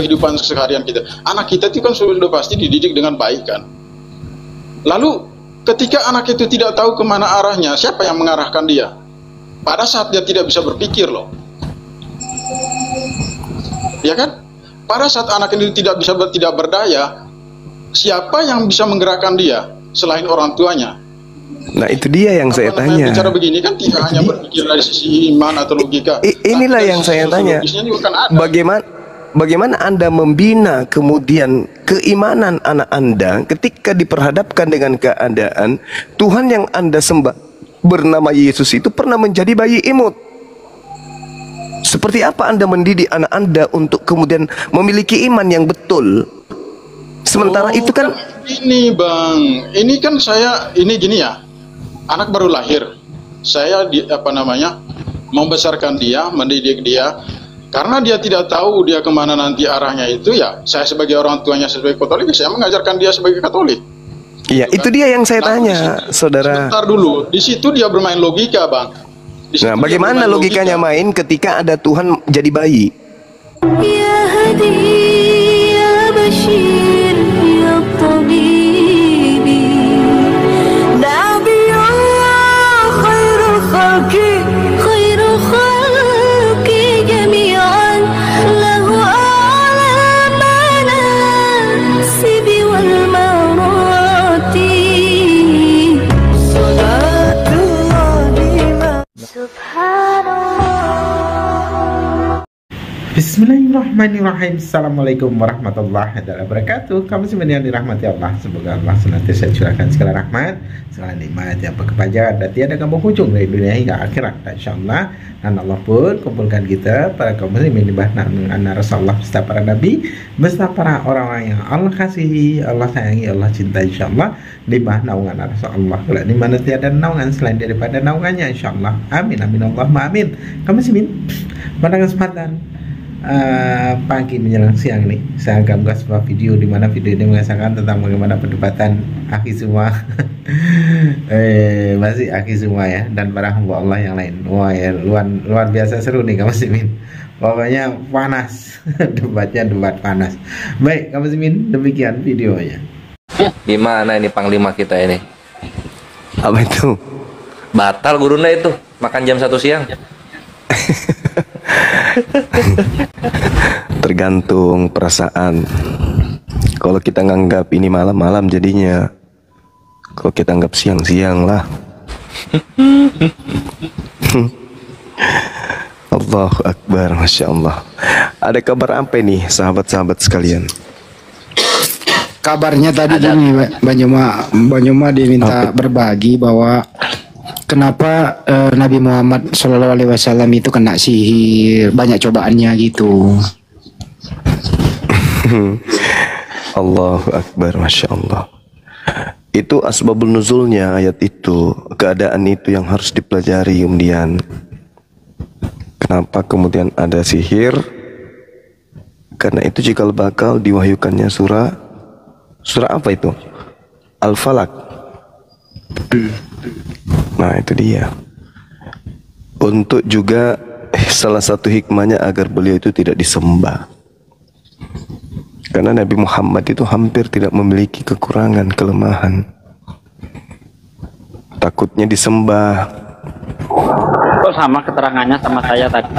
kehidupan keseharian kita. Anak kita itu kan sudah pasti dididik dengan baik kan. Lalu ketika anak itu tidak tahu kemana arahnya, siapa yang mengarahkan dia? Pada saat dia tidak bisa berpikir loh. Ya kan? Pada saat anak ini tidak berdaya, siapa yang bisa menggerakkan dia selain orang tuanya? Nah itu dia yang saya tanya. Bicara begini kan tidak hanya berpikir dari sisi iman atau logika. Inilah yang saya tanya. Kan Bagaimana Anda membina kemudian keimanan anak Anda ketika diperhadapkan dengan keadaan Tuhan yang Anda sembah bernama Yesus itu pernah menjadi bayi imut? Seperti apa Anda mendidik anak Anda untuk kemudian memiliki iman yang betul? Sementara itu kan ini Bang, ini kan ini gini ya. Anak baru lahir, saya membesarkan dia, mendidik dia, karena dia tidak tahu dia kemana nanti arahnya itu ya. Saya sebagai orang tuanya sebagai Katolik, saya mengajarkan dia sebagai Katolik. Iya, itu dia yang saya tanya, saudara. Sebentar dulu, di situ dia bermain logika, Bang. Nah, bagaimana logikanya main ketika ada Tuhan jadi bayi? Ya Hadi, ya Bashir, ya Tabibi, Nabiullah khairul khalqi jami'an, lahu a'la manasibi wal marati, salatullah subhanallah. Bismillahirrahmanirrahim. Assalamualaikum warahmatullahi wabarakatuh. Kamu semua yang dirahmati Allah, semoga Allah senantiasa curahkan segala rahmat, segala nikmat yang berkepanjangan dan tiada kamu hujung dari dunia hingga akhirat, insyaallah. Dan Allah pun kumpulkan kita para kaum muslimin di bawah naungan Rasulullah beserta para nabi, beserta para orang-orang yang Allah kasihi, Allah sayangi, Allah cinta, insyaallah, di bawah naungan Rasulullah, di mana tiada naungan selain daripada naungannya, insyaallah. Amin amin Allahumma amin. Kaum muslimin, pada kesempatan pagi menjelang siang nih, saya akan membuat sebuah video di mana video ini mengisahkan tentang bagaimana perdebatan akhi semua masih akhi semua ya, dan para hamba Allah yang lain. Wah ya, luar biasa seru nih kamu muslimin. Pokoknya panas debatnya, debat panas. Baik kamu muslimin, demikian videonya. Gimana ini panglima kita ini? Apa itu? Batal guruna itu makan jam 1 siang. Tergantung perasaan. Kalau kita nganggap ini malam-malam jadinya, kalau kita anggap siang-siang lah. Allahu Akbar, Masya Allah. Ada kabar apa nih sahabat-sahabat sekalian? Kabarnya tadi gini, Banyuma diminta berbagi bahwa kenapa Nabi Muhammad SAW itu kena sihir, banyak cobaannya gitu. Allahu Akbar, Masya Allah. Itu asbabul nuzulnya ayat itu, keadaan itu yang harus dipelajari kemudian. Kenapa kemudian ada sihir? Karena itu jika bakal diwahyukannya surah apa itu? Al-Falaq. Nah itu dia. Untuk juga salah satu hikmahnya agar beliau itu tidak disembah. Karena Nabi Muhammad itu hampir tidak memiliki kekurangan, kelemahan. Takutnya disembah. Kok sama keterangannya sama saya tadi?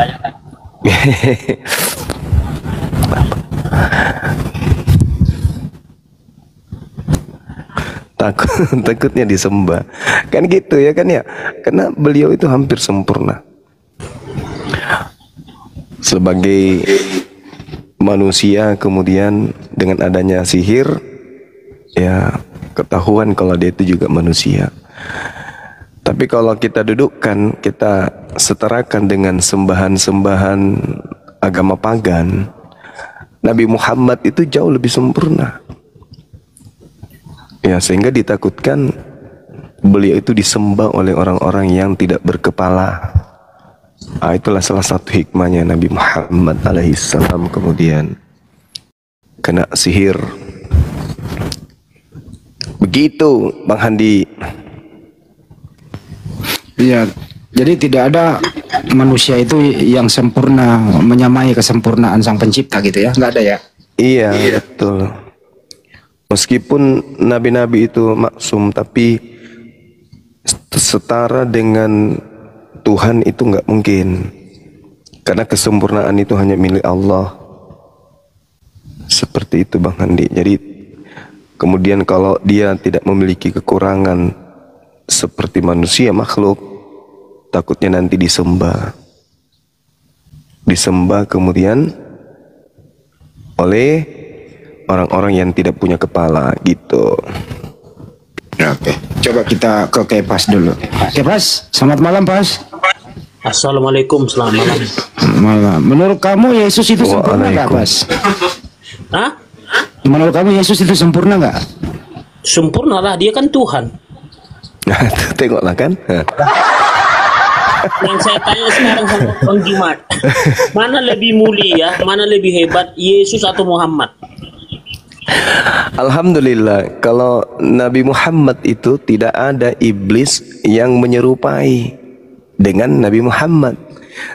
Takutnya disembah. Kan gitu ya kan ya. Karena beliau itu hampir sempurna. Sebagai manusia kemudian dengan adanya sihir ya ketahuan kalau dia itu juga manusia. Tapi kalau kita dudukkan, kita setarakan dengan sembahan-sembahan agama pagan, Nabi Muhammad itu jauh lebih sempurna. Ya sehingga ditakutkan beliau itu disembah oleh orang-orang yang tidak berkepala. Itulah salah satu hikmahnya Nabi Muhammad alaihissalam kemudian kena sihir. Begitu Bang Handi. Iya, jadi tidak ada manusia itu yang sempurna, menyamai kesempurnaan sang pencipta gitu ya, nggak ada ya? Iya, betul. Meskipun nabi-nabi itu maksum, tapi setara dengan Tuhan itu nggak mungkin. Karena kesempurnaan itu hanya milik Allah. Seperti itu Bang Handi. Jadi kemudian kalau dia tidak memiliki kekurangan seperti manusia makhluk, takutnya nanti disembah kemudian oleh orang-orang yang tidak punya kepala gitu. Oke, coba kita ke Kepas dulu. Kepas, selamat malam Pas. Assalamualaikum, selamat malam. Malam. Menurut kamu Yesus itu sempurna nggak Pas? Hah? Menurut kamu Yesus itu sempurna nggak? Sempurna lah, dia kan Tuhan. Tengoklah kan. Yang saya tanya sekarang sama Bang Jimat, mana lebih mulia, mana lebih hebat, Yesus atau Muhammad? Alhamdulillah, kalau Nabi Muhammad itu tidak ada iblis yang menyerupai dengan Nabi Muhammad.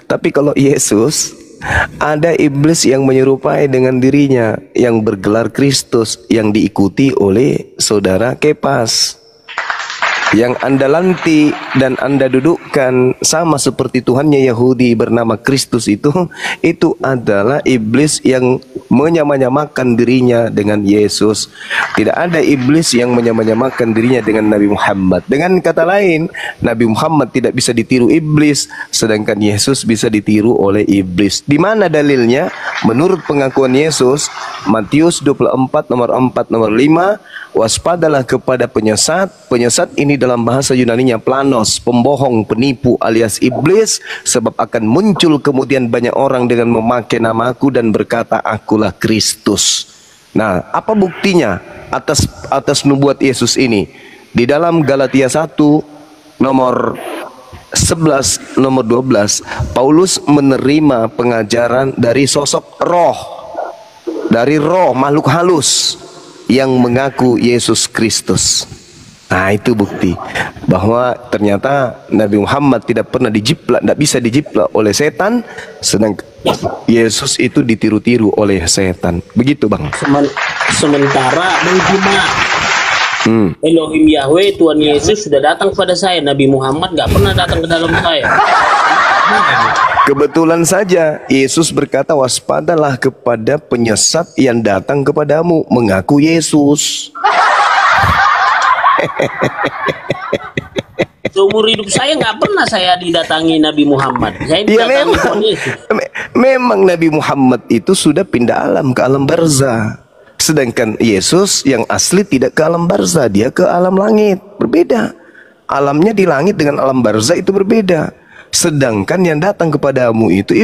Tapi kalau Yesus, ada iblis yang menyerupai dengan dirinya, yang bergelar Kristus, yang diikuti oleh saudara Kepas. Yang Anda lanti dan Anda dudukkan sama seperti Tuhannya Yahudi bernama Kristus itu adalah iblis yang menyamanyamakan dirinya dengan Yesus. Tidak ada iblis yang menyamanyamakan dirinya dengan Nabi Muhammad. Dengan kata lain, Nabi Muhammad tidak bisa ditiru iblis, sedangkan Yesus bisa ditiru oleh iblis. Di mana dalilnya? Menurut pengakuan Yesus, Matius 24 nomor 4 nomor 5, waspadalah kepada penyesat. Penyesat ini dalam bahasa Yunaninya planos, pembohong, penipu alias iblis, sebab akan muncul kemudian banyak orang dengan memakai namaku dan berkata akulah Kristus. Nah, apa buktinya atas nubuat Yesus ini? Di dalam Galatia 1 nomor 11 nomor 12, Paulus menerima pengajaran dari sosok roh, dari roh makhluk halus yang mengaku Yesus Kristus. Nah, itu bukti bahwa ternyata Nabi Muhammad tidak pernah dijiplak, tidak bisa dijiplak oleh setan, sedangkan Yesus itu ditiru-tiru oleh setan. Begitu Bang. Sementara Bang Jimat, Elohim Yahweh, Tuhan Yesus sudah datang kepada saya, Nabi Muhammad nggak pernah datang ke dalam saya. Kebetulan saja Yesus berkata waspadalah kepada penyesat yang datang kepadamu mengaku Yesus. Seumur hidup saya nggak pernah saya didatangi Nabi Muhammad. Saya didatangi Tuhan Yesus. Memang Nabi Muhammad itu sudah pindah alam ke alam barzah. Sedangkan Yesus yang asli tidak ke alam barzah, dia ke alam langit. Berbeda. Alamnya di langit dengan alam barzah itu berbeda. Sedangkan yang datang kepadamu itu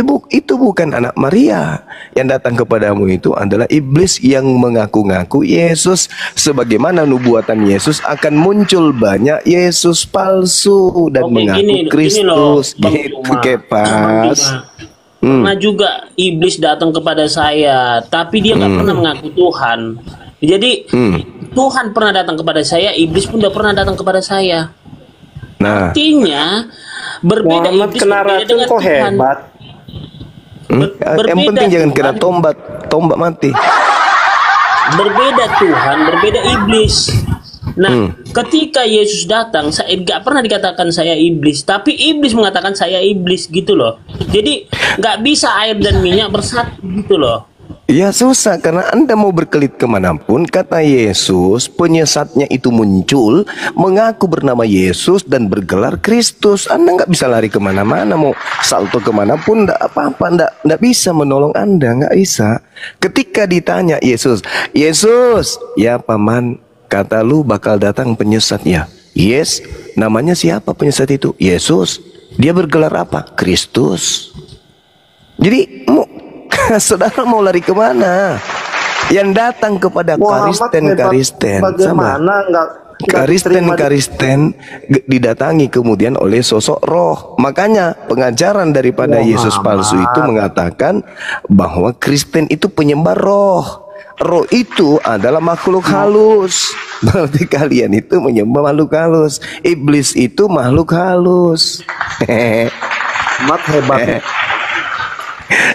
bukan anak Maria. Yang datang kepadamu itu adalah iblis yang mengaku-ngaku Yesus. Sebagaimana nubuatan Yesus akan muncul banyak Yesus palsu dan mengaku Kristus. Gitu Kepas. Pernah juga iblis datang kepada saya, tapi dia nggak pernah mengaku Tuhan. Jadi Tuhan pernah datang kepada saya, iblis pun udah pernah datang kepada saya. Nah, artinya berbeda Muhammad iblis kena berbeda racun dengan kok Tuhan. hebat. yang penting jangan kena tombak mati. Berbeda Tuhan, berbeda iblis. Nah, ketika Yesus datang, saya nggak pernah dikatakan saya iblis, tapi iblis mengatakan saya iblis gitu loh. Jadi nggak bisa air dan minyak bersatu gitu loh. Ya susah, karena Anda mau berkelit kemanapun, kata Yesus, penyesatnya itu muncul, mengaku bernama Yesus dan bergelar Kristus. Anda nggak bisa lari kemana-mana, mau salto kemanapun, nggak apa-apa, nggak bisa menolong Anda, nggak bisa. Ketika ditanya Yesus, ya paman, kata lu bakal datang penyesat ya. Yes, namanya siapa penyesat itu? Yesus. Dia bergelar apa? Kristus. Jadi saudara mau lari kemana? Yang datang kepada Karisten, bagaimana Karisten didatangi kemudian oleh sosok roh. Makanya pengajaran daripada Yesus palsu itu mengatakan bahwa Kristen itu penyembah roh. Roh itu adalah makhluk halus. Berarti kalian itu menyembah makhluk halus. Iblis itu makhluk halus. Mat hebat.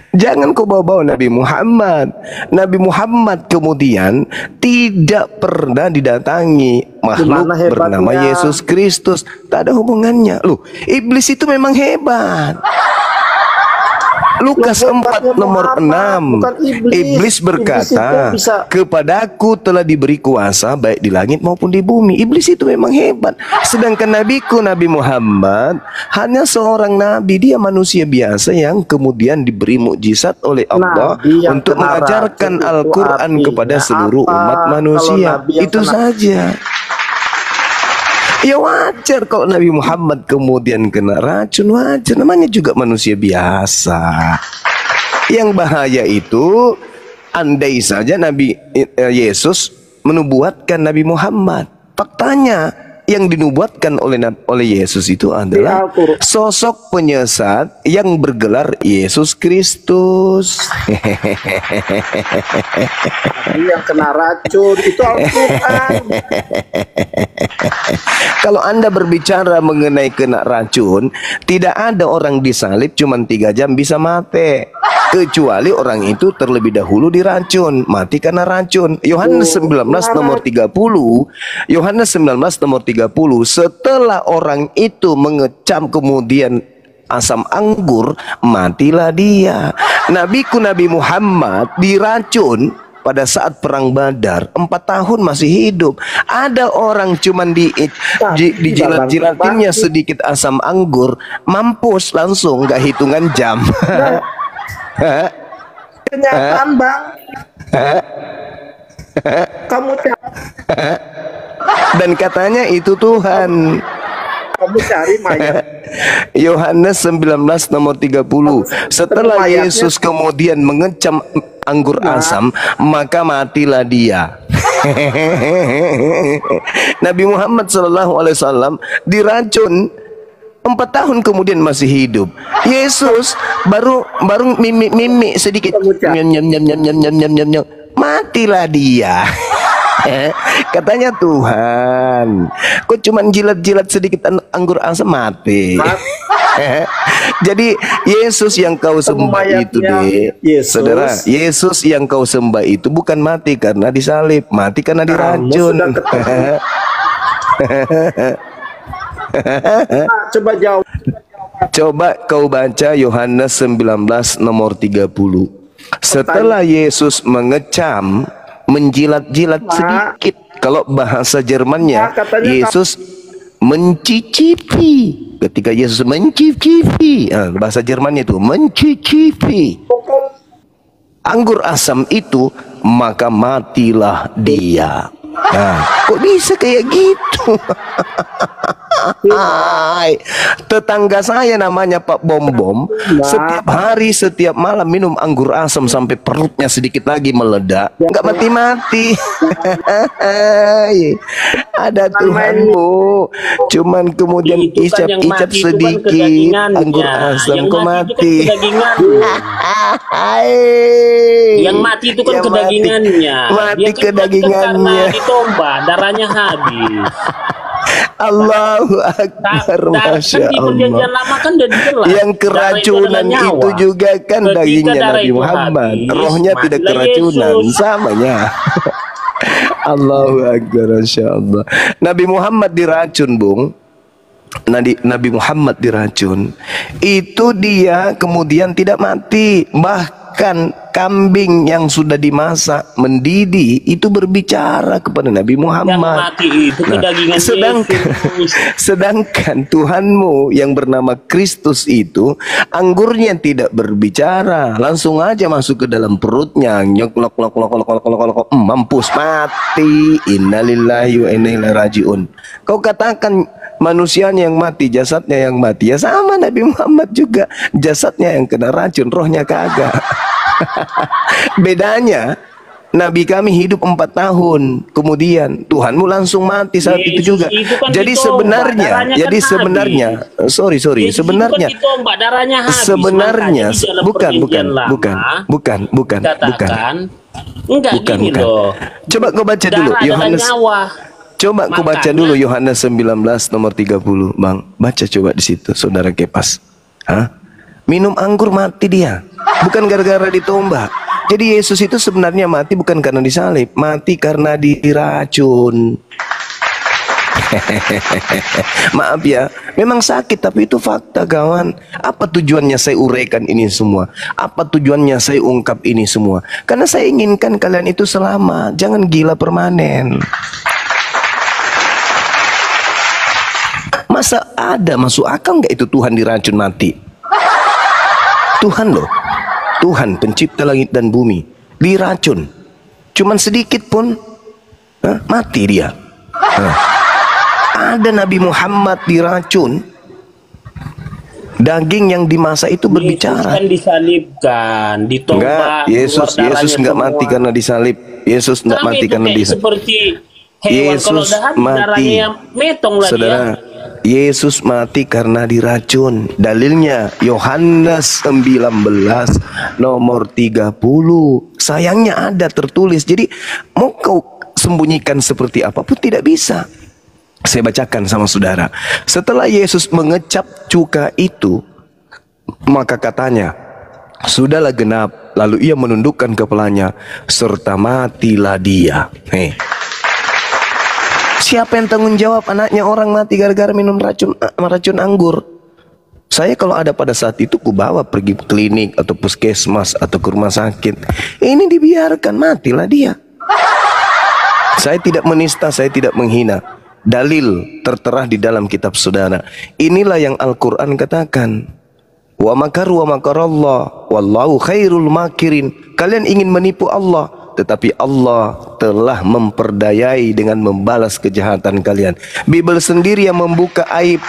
Jangan kau bawa-bawa Nabi Muhammad. Nabi Muhammad kemudian tidak pernah didatangi makhluk Gimana hebatnya? bernama Yesus Kristus. Tak ada hubungannya. Loh, iblis itu memang hebat. Lukas 4 nomor 6. bukan iblis. Iblis berkata, Iblis itu bisa- kepadaku telah diberi kuasa baik di langit maupun di bumi. Iblis itu memang hebat. Sedangkan nabiku Nabi Muhammad hanya seorang nabi. Dia manusia biasa yang kemudian diberi mukjizat oleh Allah Nabi yang untuk kena mengajarkan racun itu Al-Quran kepada artinya seluruh apa? umat Kalau manusia. nabi yang Itu kena- saja. Ya wajar kalau Nabi Muhammad kemudian kena racun, wajar, namanya juga manusia biasa. Yang bahaya itu andai saja Nabi Yesus menubuatkan Nabi Muhammad. Faktanya yang dinubuatkan oleh Yesus itu adalah sosok penyesat yang bergelar Yesus Kristus. Yang kena racun itu Al-Quran. Kalau Anda berbicara mengenai kena racun, tidak ada orang disalib cuma 3 jam bisa mati. Kecuali orang itu terlebih dahulu diracun, mati karena racun. Yohanes 19 nomor 30, Yohanes 19 nomor 30, setelah orang itu mengecam kemudian asam anggur, matilah dia. Nabiku Nabi Muhammad diracun pada saat perang Badar, 4 tahun masih hidup. Ada orang cuman dijilat-jilatinnya sedikit asam anggur, mampus langsung, gak hitungan jam. Kenyataan bang. Kamu Dan katanya itu Tuhan. kamu cari mayat. Yohanes 19 nomor 30. Setelah Yesus kemudian mengecam anggur asam, maka matilah dia. Nabi Muhammad SAW diracun 4 tahun kemudian masih hidup. Yesus baru mimik sedikit, nyam, matilah dia. Katanya Tuhan, kok cuman jilat-jilat sedikit anggur asam mati. Jadi Yesus yang kau sembah itu saudara, Yesus yang kau sembah itu bukan mati karena disalib, mati karena diracun. Coba jawab. Coba kau baca Yohanes 19 nomor 30. Setelah Yesus mengecam, menjilat-jilat sedikit. Kalau bahasa Jermannya, Yesus mencicipi. Ketika Yesus mencicipi, bahasa Jermannya itu mencicipi anggur asam itu, maka matilah dia. Nah, kok bisa kayak gitu? Tetangga saya namanya Pak Bom-Bom, setiap hari setiap malam minum anggur asam sampai perutnya sedikit lagi meledak, nggak mati-mati. Ada Tuhanmu, cuman kemudian icap-icap sedikit anggur asam kok mati. Yang mati itu kan kedagingannya. Mati kedagingannya. Ditombak, darahnya habis. Allahu Akbar, Masya Di Allah. perjanjian lama kan udah jelas. Yang keracunan itu juga kan Ketika dagingnya darah Nabi itu Muhammad, habis, rohnya tidak matilah keracunan, Yesus. samanya. Allahu Akbar, Masya Allah. Nabi Muhammad diracun, Bung. Nabi Muhammad diracun. Itu dia kemudian tidak mati. Bahkan kambing yang sudah dimasak, mendidih, itu berbicara kepada Nabi Muhammad. Yang mati itu kedagingan Yesus. Sedangkan Tuhanmu yang bernama Kristus itu, anggurnya tidak berbicara, langsung aja masuk ke dalam perutnya, nyoklok, mampus, mati. Innalillahi wa inna ilaihi rajiun. Kau katakan manusianya yang mati, jasadnya yang mati, ya sama Nabi Muhammad juga, jasadnya yang kena racun, rohnya kagak. Bedanya Nabi kami hidup 4 tahun, kemudian Tuhanmu langsung mati saat itu juga. Itu kan Jadi ditombak, sebenarnya, darahnya jadi kan sebenarnya, sorry, Yesus sebenarnya, itu kan ditombak, darahnya habis. sebenarnya, Makanya di dalam bukan, perjanjian lama, dikatakan, enggak bukan, gini bukan. loh. Coba kau baca dulu Darah adalah Yohanes. nyawa. Coba kau baca Makanya- dulu Yohanes 19 nomor 30, Bang. Baca coba di situ, Saudara Kepas. Hah? Minum anggur mati dia. bukan gara-gara ditombak. Jadi Yesus itu sebenarnya mati bukan karena disalib, mati karena diracun. Maaf ya, memang sakit tapi itu fakta kawan. Apa tujuannya saya uraikan ini semua? Apa tujuannya saya ungkap ini semua? Karena saya inginkan kalian itu selamat, jangan gila permanen. Masa ada masuk akal nggak itu Tuhan diracun mati? Tuhan loh, Tuhan pencipta langit dan bumi diracun, cuman sedikit pun mati dia. Ada Nabi Muhammad diracun, daging yang dimasak itu berbicara. Yesus kan disalibkan, ditombak. Yesus nggak mati karena disalib. Yesus nggak mati karena disalib. Seperti hewan, kalau Yesus habis mati, darahnya metong lagi saudara. ya. Yesus mati karena diracun. Dalilnya Yohanes 19 nomor 30. Sayangnya ada tertulis. Jadi mau kau sembunyikan seperti apapun tidak bisa. Saya bacakan sama saudara. Setelah Yesus mengecap cuka itu, maka katanya, sudahlah genap. Lalu ia menundukkan kepalanya serta matilah dia. Siapa yang tanggung jawab anaknya orang mati gara-gara minum racun anggur? Saya kalau ada pada saat itu ku bawa pergi klinik atau puskesmas atau ke rumah sakit. Ini dibiarkan, matilah dia. Saya tidak menista, saya tidak menghina. Dalil tertera di dalam kitab saudara. Inilah yang Al-Quran katakan. Wa makaru wa makarallah wallahu khairul makirin. Kalian ingin menipu Allah, tetapi Allah telah memperdayai dengan membalas kejahatan kalian. Bible sendiri yang membuka aib.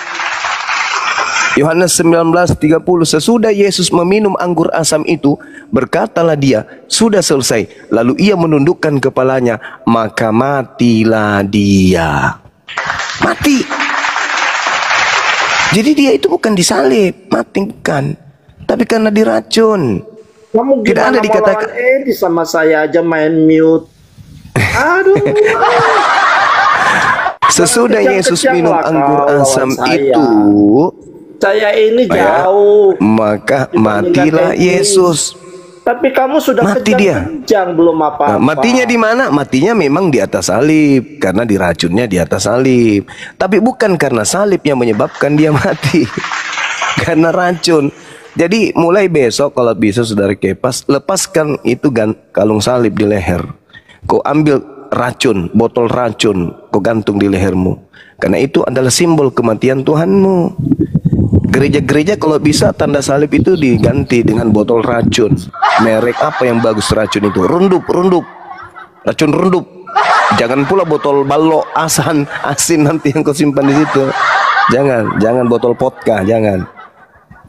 Yohanes 19:30, sesudah Yesus meminum anggur asam itu, berkatalah dia, sudah selesai. Lalu ia menundukkan kepalanya, maka matilah dia. Mati. Jadi dia itu bukan disalib, mati bukan, tapi karena diracun. Kamu tidak ada dikatakan Edi sama saya aja main mute. Aduh. Sesudah Yesus minum anggur asam itu, saya ini jauh, maka matilah Yesus. Tapi kamu sudah mati dia. Kejang belum apa-apa. Nah, matinya di mana? Matinya memang di atas salib, karena diracunnya di atas salib. Tapi bukan karena salib yang menyebabkan dia mati, karena racun. Jadi mulai besok kalau bisa saudara Kepas, lepaskan itu kalung salib di leher. Kau ambil racun, botol racun, kau gantung di lehermu. Karena itu adalah simbol kematian Tuhanmu. Gereja-gereja kalau bisa tanda salib itu diganti dengan botol racun. Merek apa yang bagus racun itu? Rundup. Racun rundup. Jangan pula botol balok asin nanti yang kau simpan di situ. Jangan botol vodka, jangan.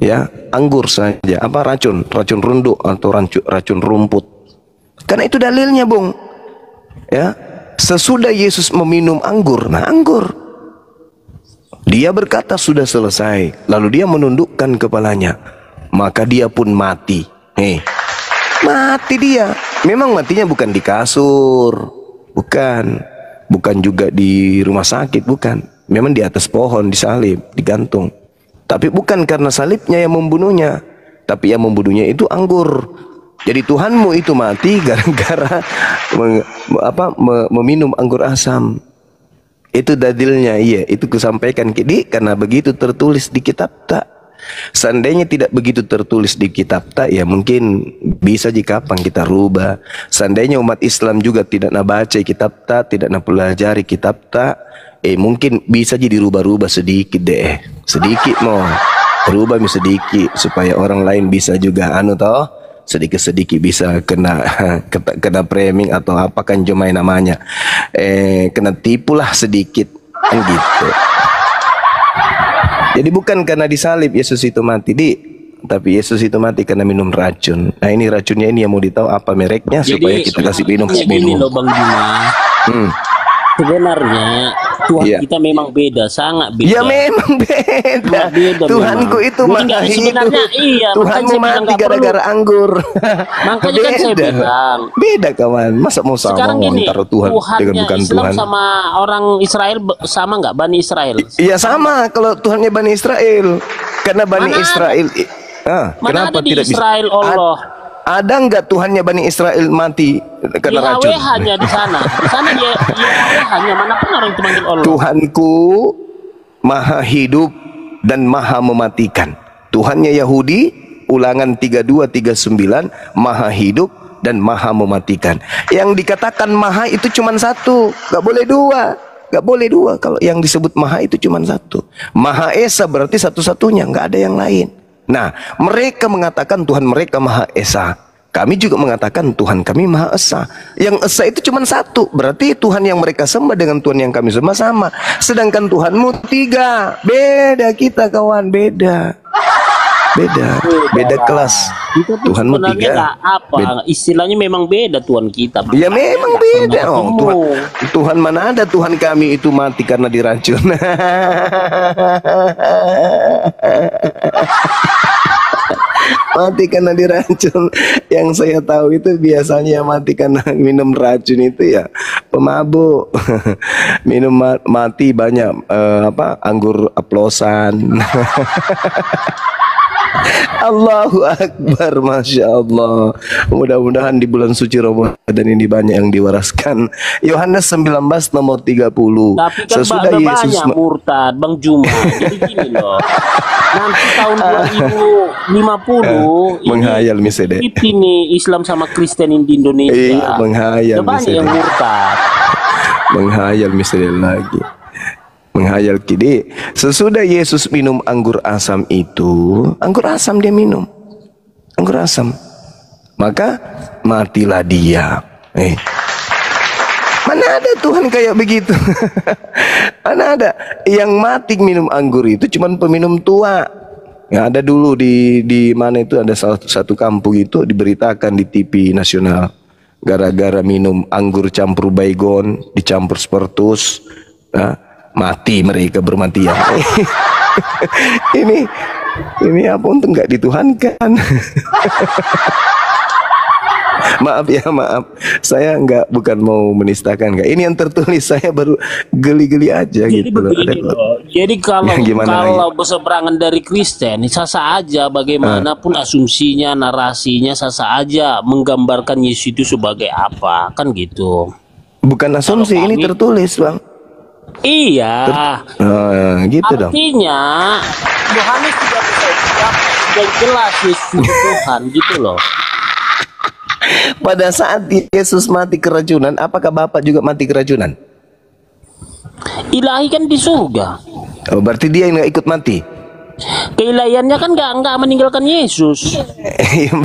Ya, anggur saja. Apa racun runduk atau racun rumput. Karena itu dalilnya, Bung. Ya, sesudah Yesus meminum anggur, anggur. Dia berkata sudah selesai. Lalu dia menundukkan kepalanya, maka dia pun mati. Mati dia. Memang matinya bukan di kasur, bukan juga di rumah sakit, bukan. Memang di atas pohon disalib, digantung. Tapi bukan karena salibnya yang membunuhnya, tapi yang membunuhnya itu anggur. Jadi Tuhanmu itu mati gara-gara meminum anggur asam. Itu dalilnya, iya, itu kusampaikan karena begitu tertulis di kitab tak. Seandainya tidak begitu tertulis di kitab tak, ya mungkin bisa jikapan kita rubah. Seandainya umat Islam juga tidak nak baca kitab tak, tidak nak pelajari kitab tak, mungkin bisa jadi rubah-rubah sedikit deh, sedikit mau rubah sedikit supaya orang lain bisa juga sedikit-sedikit bisa kena framing atau apa kan jomai namanya, kena tipulah sedikit kan gitu. Jadi bukan karena disalib Yesus itu mati, tapi Yesus itu mati karena minum racun. Nah ini racunnya ini yang mau ditahu apa mereknya. Jadi, supaya kita kasih minum. Gini loh Bang Bima. Sebenarnya Tuhan kita memang beda, sangat beda. Ya memang beda. Tuhanku memang. Itu maha hidup. Tuhanmu mati gara-gara anggur. Makanya kan saya bilang beda kawan. Masa mau sama antara Tuhan dengan bukan Islam Tuhan? Sama orang Israel sama nggak? Bani Israel? Iya sama. Kalau Tuhannya Bani Israel, karena Bani Israel Mana kenapa ada di tidak Israel bisa? Allah? Ada nggak Tuhannya Bani Israel mati karena racun? Yahweh hanya di sana. Di sana dia Yahweh hanya, mana pun orang itu manggil Allah. Tuhanku maha hidup dan maha mematikan. Tuhannya Yahudi, Ulangan 32:39, maha hidup dan maha mematikan. Yang dikatakan maha itu cuma satu, nggak boleh dua. Nggak boleh dua. Kalau yang disebut maha itu cuma satu. Maha Esa berarti satu-satunya, nggak ada yang lain. Nah, mereka mengatakan Tuhan mereka Maha Esa. Kami juga mengatakan Tuhan kami Maha Esa. Yang Esa itu cuma satu. Berarti Tuhan yang mereka sembah dengan Tuhan yang kami sembah sama. Sedangkan Tuhanmu 3. Beda kita kawan, beda. Beda kelas. Kita tuh Tuhanmu sebenarnya 3. nggak apa, istilahnya memang beda Tuhan kita. Ya memang beda. Oh, Tuhan mana ada Tuhan kami itu mati karena diracun. Mati karena diracun. Yang saya tahu itu biasanya mati karena minum racun itu ya pemabuk. Minum mati banyak anggur oplosan. Allahu Akbar, Masya Allah. Mudah-mudahan di bulan suci Ramadan ini banyak yang diwaraskan. Yohanes 19 nomor 30. Tapi kan Sesudah Yesus banyak murtad, Bang Juma. Jadi gini loh, nanti tahun 2050 menghayal misalnya. ini Islam sama Kristen di Indonesia. Iya, menghayal banyak yang murtad. Menghayal misalnya lagi. Menghayal kide. Sesudah Yesus minum anggur asam itu, anggur asam dia minum, anggur asam, maka matilah dia. Mana ada Tuhan kayak begitu? Mana ada yang mati minum anggur itu cuman peminum tua. Ya, ada dulu di mana itu ada satu kampung itu diberitakan di TV nasional, gara-gara minum anggur campur baygon dicampur spiritus. Nah, mati mereka bermatian. ini apa untung nggak dituhankan. Maaf ya, maaf. Saya bukan mau menistakan, nggak. Ini yang tertulis, saya baru geli-geli aja. Jadi gitu begini loh. Jadi kalau berseberangan dari Kristen, sasa aja bagaimanapun asumsinya, narasinya, sasa aja menggambarkan Yesus itu sebagai apa, kan gitu. Subukan asumsi, ini tertulis, Bang. Iya. Gitu dong. Artinya Yohanes tidak bisa jawab, sudah jelas Yesus itu Tuhan, gitu loh. Pada saat Yesus mati keracunan, apakah Bapak juga mati keracunan? Ilahi kan di surga. Oh, berarti dia yang nggak ikut mati. Keilahiannya kan nggak meninggalkan Yesus.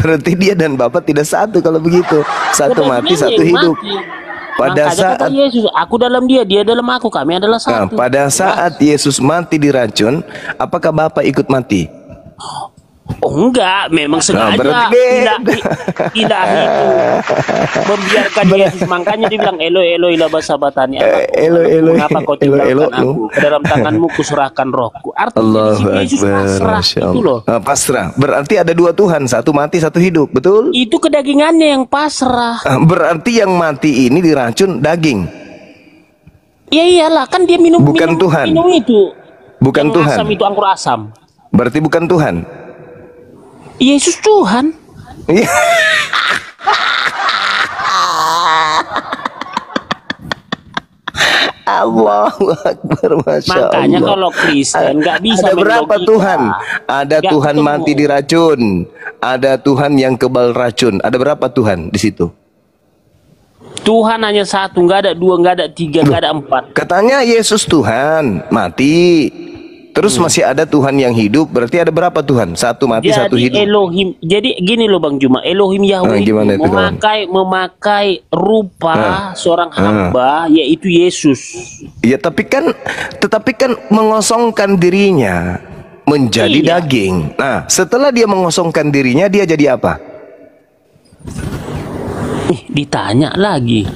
Berarti dia dan Bapak tidak satu kalau begitu. Satu mati, satu hidup. Pada saat Yesus, aku dalam dia, dia dalam aku, kami adalah satu. Pada saat Yesus mati diracun, apakah Bapak ikut mati? Oh enggak, memang sengaja ilahi itu membiarkan Yesus, makanya dibilang Eloi Eloi lama sabatani, mengapa kau tinggalkan aku, ke dalam tanganmu kuserahkan rohku. Artinya Yesus pasrah itu loh. Pasrah, berarti ada dua Tuhan, satu mati satu hidup, betul? Itu kedagingannya yang pasrah. Berarti yang mati ini diracun daging. Ya iyalah, kan dia minum Tuhan. Minum itu. Bukan yang Tuhan. Asam itu anggur asam. Berarti bukan Tuhan. Yesus Tuhan. Allahu Akbar, Masya Makanya Allah. kalau Kristen nggak bisa. Ada berapa Tuhan? Ada gak Tuhan ketemu. Mati diracun, ada Tuhan yang kebal racun. Ada berapa Tuhan di situ? Tuhan hanya satu, nggak ada dua, nggak ada tiga, nggak ada empat. Katanya Yesus Tuhan mati. Terus masih ada Tuhan yang hidup, berarti ada berapa Tuhan? Satu mati, jadi satu hidup. Elohim. Jadi gini loh Bang Juma, Elohim Yahweh itu memakai rupa seorang hamba, yaitu Yesus. Ya, tetapi kan mengosongkan dirinya menjadi daging. Nah, setelah dia mengosongkan dirinya, dia jadi apa? Ditanya lagi.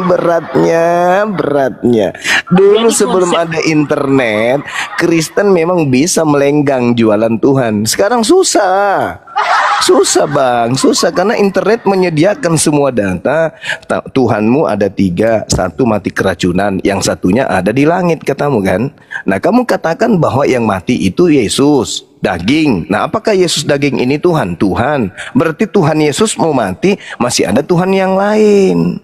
Beratnya. Dulu sebelum ada internet, Kristen memang bisa melenggang jualan Tuhan. Sekarang susah. Susah bang, susah karena internet menyediakan semua data. Tuhanmu ada 3, satu mati keracunan, yang satunya ada di langit katamu kan. Nah kamu katakan bahwa yang mati itu Yesus daging. Nah apakah Yesus daging ini Tuhan? Tuhan. Berarti Tuhan Yesus mau mati, masih ada Tuhan yang lain.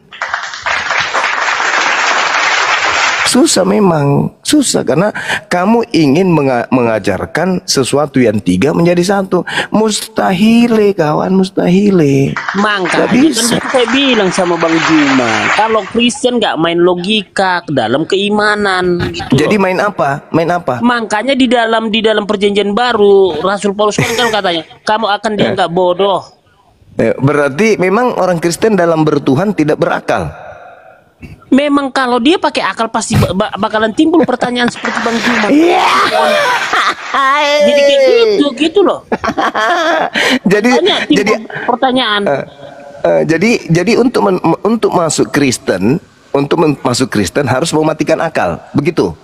Susah memang, susah karena kamu ingin mengajarkan sesuatu yang 3 menjadi 1. Mustahile kawan, mustahile. Makanya kan saya bilang sama Bang Juma, kalau Kristen nggak main logika ke dalam keimanan. Gitu jadi loh. main apa? Main apa? Makanya di dalam perjanjian baru Rasul Paulus kan katanya, kamu akan dianggap bodoh. Berarti memang orang Kristen dalam bertuhan tidak berakal. Memang kalau dia pakai akal pasti bakalan timbul pertanyaan seperti Bang Juma. Jadi kayak gitu loh. jadi pertanyaan. Jadi untuk masuk Kristen, masuk Kristen harus mematikan akal, begitu?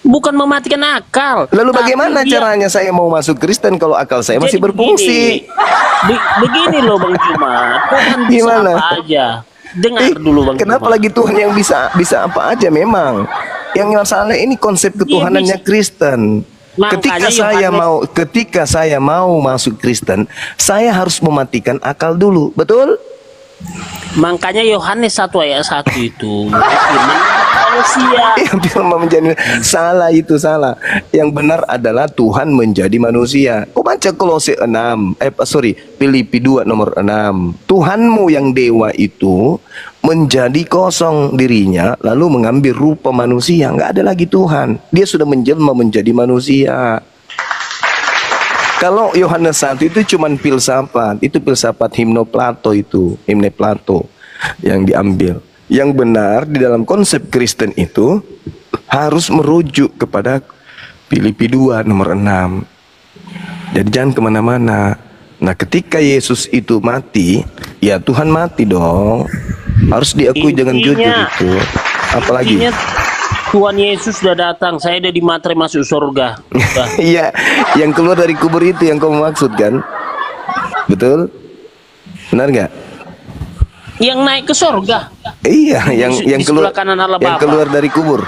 Bukan mematikan akal. Lalu bagaimana caranya saya mau masuk Kristen kalau akal saya masih berfungsi? Begini loh Bang Juma, Tuhan bisa Gimana? apa aja. Dengar dulu Bang. Kenapa lagi Tuhan yang bisa apa aja memang? Yang masalah ini konsep ketuhanannya Kristen. Ketika saya mau masuk Kristen, saya harus mematikan akal dulu, betul? Makanya Yohanes 1 ayat 1 itu manusia. Yang firman menjadi salah itu salah. Yang benar adalah Tuhan menjadi manusia. Kau baca Kolose 6, Filipi 2 nomor 6. Tuhanmu yang dewa itu menjadi kosong dirinya lalu mengambil rupa manusia. Nggak ada lagi Tuhan. Dia sudah menjelma menjadi manusia. Kalau Yohanes 1 itu cuman filsafat, itu filsafat himne Plato yang diambil. Yang benar di dalam konsep Kristen itu harus merujuk kepada Filipi 2 nomor 6. Jadi jangan kemana-mana. Nah ketika Yesus itu mati, ya Tuhan mati dong. Harus diakui dengan jujur itu. Apalagi? Tuhan Yesus sudah datang, saya udah dimaterai masuk surga. Iya, yang keluar dari kubur itu yang kamu maksud kan? Betul? Benar nggak? Yang naik ke surga. Iya, yang keluar kanan Allah yang Bapa. keluar dari kubur.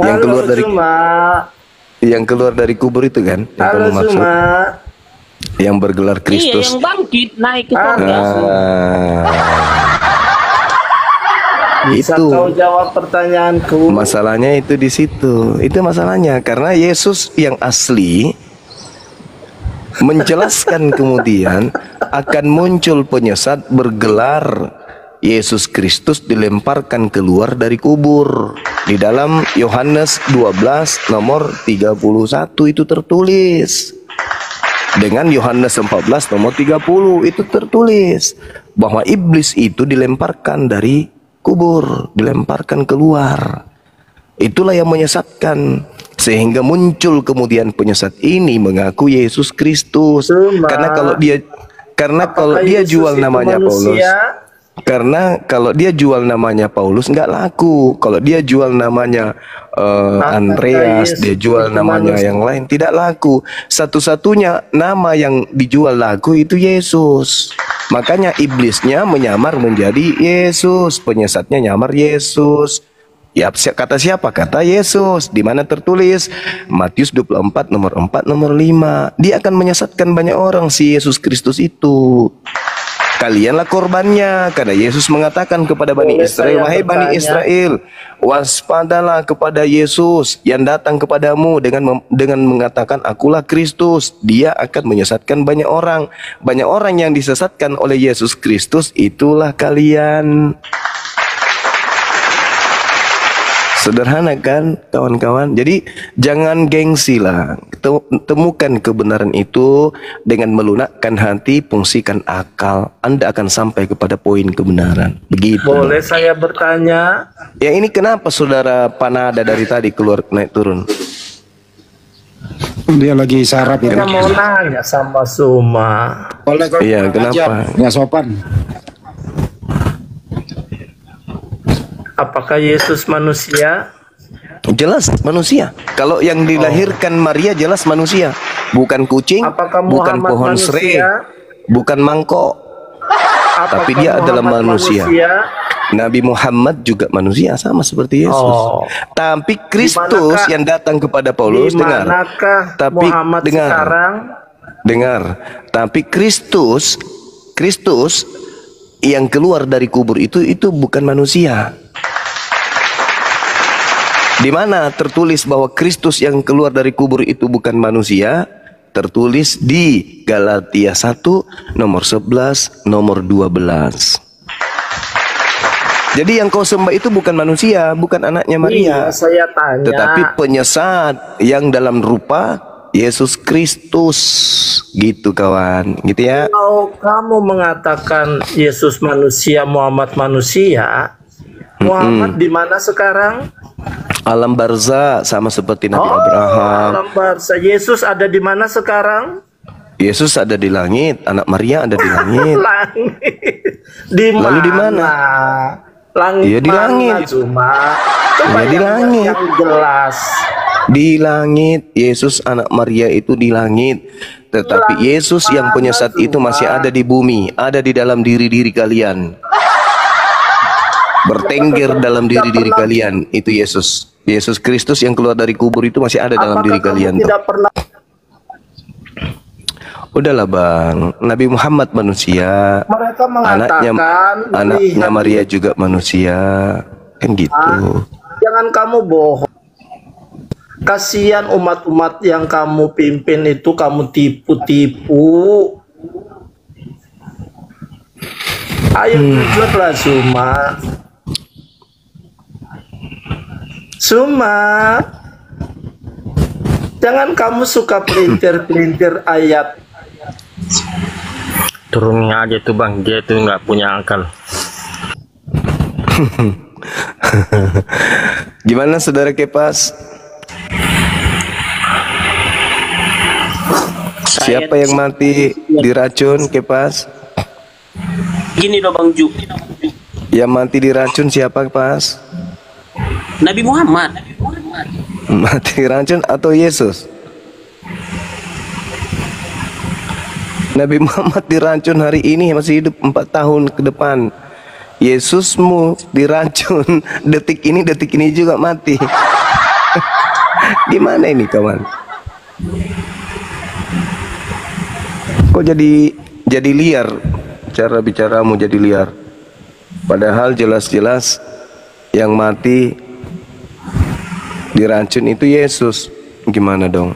Yang keluar dari yang keluar dari kubur itu kan? Yang kamu maksud? Yang bergelar Kristus. Iya, yang bangkit naik ke surga. Bisa itu kau jawab pertanyaanku? Masalahnya itu di situ. Itu masalahnya karena Yesus yang asli menjelaskan kemudian akan muncul penyesat bergelar Yesus Kristus dilemparkan keluar dari kubur. Di dalam Yohanes 12 nomor 31 itu tertulis. Dengan Yohanes 14 nomor 30 itu tertulis bahwa iblis itu dilemparkan dari kubur, dilemparkan keluar. Itulah yang menyesatkan, sehingga muncul kemudian penyesat ini mengaku Yesus Kristus. Karena kalau dia jual namanya Paulus, karena kalau dia jual namanya Paulus nggak laku. Kalau dia jual namanya Andreas, dia jual namanya yang lain tidak laku. Satu-satunya nama yang dijual laku itu Yesus. Makanya iblisnya menyamar menjadi Yesus, penyesatnya nyamar Yesus. Ya, kata siapa? Kata Yesus. Di mana tertulis? Matius 24 nomor 4 nomor 5. Dia akan menyesatkan banyak orang si Yesus Kristus itu. Kalianlah korbannya, karena Yesus mengatakan kepada Bani Israel, wahai Bani Israel, waspadalah kepada Yesus yang datang kepadamu dengan mengatakan akulah Kristus. Dia akan menyesatkan banyak orang. Banyak orang yang disesatkan oleh Yesus Kristus, itulah kalian. Sederhana kan kawan-kawan. Jadi jangan gengsi lah. Temukan kebenaran itu dengan melunakkan hati, fungsikan akal. Anda akan sampai kepada poin kebenaran. Begitu. Boleh saya bertanya? Ya ini kenapa saudara Panada dari tadi keluar naik turun? Dia lagi sarap Saya ya. mau nanya sama Suma. Iya, kenapa? Nggak sopan. Apakah Yesus manusia? Jelas manusia. Kalau yang dilahirkan Maria jelas manusia, bukan kucing, Apakah bukan Muhammad pohon manusia? serai, bukan mangkok, Apakah tapi dia adalah Muhammad manusia. Nabi Muhammad juga manusia sama seperti Yesus. Tapi Kristus Dimanakah- yang datang kepada Paulus, dengar. Dimanakah Tapi Muhammad dengar. sekarang? Dengar. Tapi Kristus yang keluar dari kubur itu bukan manusia. Di mana tertulis bahwa Kristus yang keluar dari kubur itu bukan manusia? Tertulis di Galatia 1 nomor 11 nomor 12. Jadi yang kau sembah itu bukan manusia, bukan anaknya Maria. Iya, saya tanya. Tetapi penyesat yang dalam rupa Yesus Kristus. Gitu kawan, gitu ya. Kalau kamu mengatakan Yesus manusia, Muhammad manusia, Muhammad di mana sekarang? Alam barzah sama seperti Nabi Abraham. Alam barzah. Yesus ada di mana sekarang? Yesus ada di langit, anak Maria ada di langit. Langit. Di mana? Lalu di mana? Langit Iya, di mana, langit. Cuma. Iya, di langit. Yang jelas. Di langit, Yesus anak Maria itu di langit. Tetapi Yesus yang penyesat itu masih ada di bumi, ada di dalam diri-diri kalian. Bertengger dalam diri-diri kalian, itu Yesus. Yesus Kristus yang keluar dari kubur itu masih ada dalam diri kalian. Tidak pernah. Udahlah bang, Nabi Muhammad manusia, Mereka mengatakan anaknya Maria juga manusia, kan gitu. Jangan kamu bohong. Kasihan umat-umat yang kamu pimpin itu kamu tipu-tipu. Ayo jujurlah Suma. Suma. Jangan kamu suka pelintir-pelintir ayat. Turunin aja tuh bang, dia tuh nggak punya akal. Gimana saudara Kepas? Siapa yang mati diracun Kepas? Gini loh Bang Ju, Yang mati diracun siapa Kepas? Nabi Muhammad. Mati diracun atau Yesus? Nabi Muhammad diracun hari ini masih hidup 4 tahun ke depan. Yesusmu diracun detik ini juga mati. Gimana ini kawan? Kok jadi liar? Cara bicaramu jadi liar. Padahal jelas-jelas yang mati diracun itu Yesus. Gimana dong?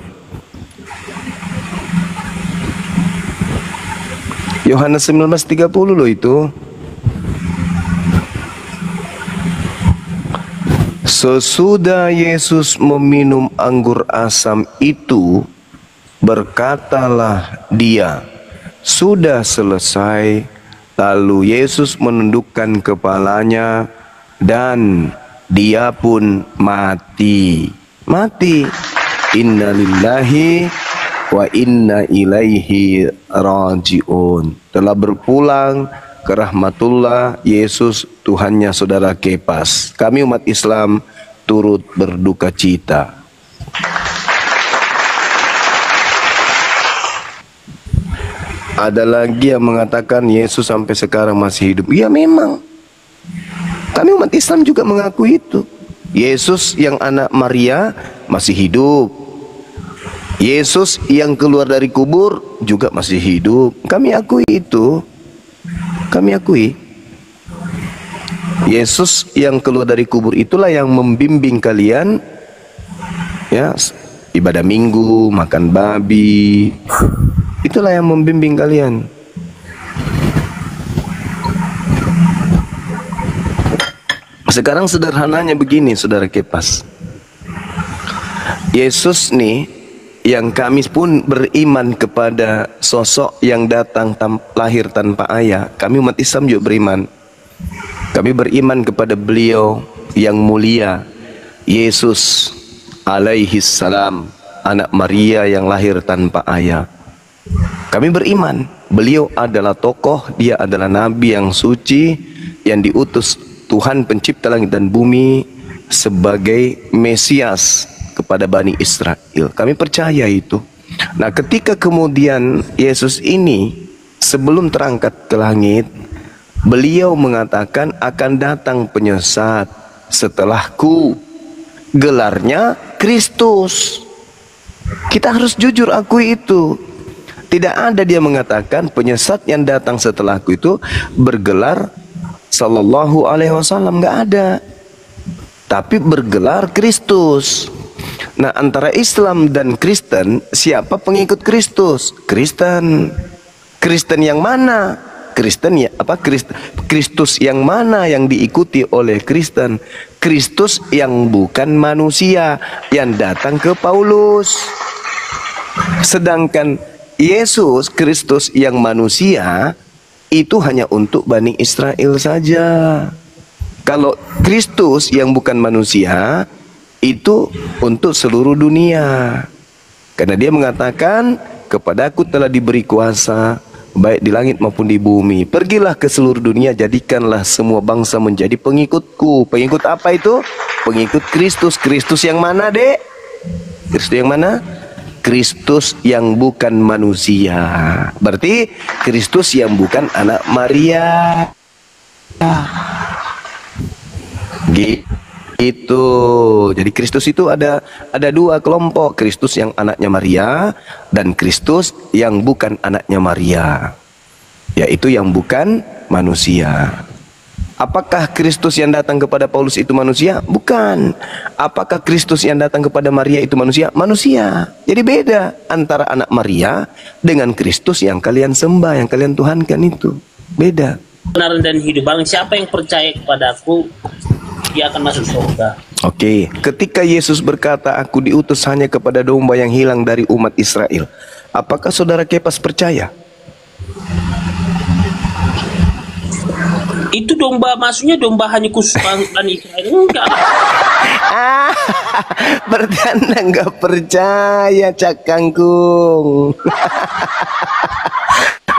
Yohanes 19:30 loh itu. Sesudah Yesus meminum anggur asam itu, berkatalah dia, sudah selesai. Lalu Yesus menundukkan kepalanya dan dia pun mati. Mati. Inna lillahi wa inna ilaihi rajiun. Telah berpulang ke rahmatullah Yesus Tuhannya saudara Kepas. Kami umat Islam turut berduka cita. Ada lagi yang mengatakan Yesus sampai sekarang masih hidup. Ya memang. Kami umat Islam juga mengakui itu. Yesus yang anak Maria masih hidup. Yesus yang keluar dari kubur juga masih hidup. Kami akui itu. Kami akui. Yesus yang keluar dari kubur itulah yang membimbing kalian, ya, ibadah minggu, makan babi. Itulah yang membimbing kalian. Sekarang sederhananya begini, saudara Kepas. Yesus nih, yang kami pun beriman kepada sosok yang datang lahir tanpa ayah. Kami umat Islam juga beriman. Kami beriman kepada beliau yang mulia, Yesus alaihi salam, anak Maria yang lahir tanpa ayah. Kami beriman, beliau adalah tokoh, dia adalah nabi yang suci, yang diutus Tuhan pencipta langit dan bumi, sebagai Mesias kepada Bani Israel. Kami percaya itu. Nah, ketika kemudian Yesus ini sebelum terangkat ke langit, beliau mengatakan akan datang penyesat setelahku, gelarnya Kristus. Kita harus jujur akui itu. Tidak ada dia mengatakan penyesat yang datang setelahku itu bergelar Sallallahu Alaihi Wasallam, nggak ada. Tapi bergelar Kristus. Nah, antara Islam dan Kristen, siapa pengikut Kristus? Kristen. Kristen yang mana? Kristen ya apa? Kristus yang mana yang diikuti oleh Kristen? Kristus yang bukan manusia yang datang ke Paulus. Sedangkan Yesus Kristus yang manusia itu hanya untuk Bani Israel saja. Kalau Kristus yang bukan manusia itu untuk seluruh dunia. Karena dia mengatakan, kepadaku telah diberi kuasa baik di langit maupun di bumi. Pergilah ke seluruh dunia, jadikanlah semua bangsa menjadi pengikutku. Pengikut apa itu? Pengikut Kristus. Kristus yang mana, Dek? Kristus yang mana? Kristus yang bukan manusia. Berarti Kristus yang bukan anak Maria. Gitu. Jadi Kristus itu ada dua kelompok. Kristus yang anaknya Maria dan Kristus yang bukan anaknya Maria, yaitu yang bukan manusia. Apakah Kristus yang datang kepada Paulus itu manusia? Bukan. Apakah Kristus yang datang kepada Maria itu manusia? Manusia. Jadi beda antara anak Maria dengan Kristus yang kalian sembah, yang kalian tuhankan itu. Beda. Kebenaran dan hidup. Barang siapa yang percaya kepadaku, dia akan masuk surga. Oke, ketika Yesus berkata, aku diutus hanya kepada domba yang hilang dari umat Israel, apakah saudara Kepas percaya? Itu domba, maksudnya domba hanya khusus Bani Israel? Enggak. Berarti Anda nggak percaya, Cak Kangkung.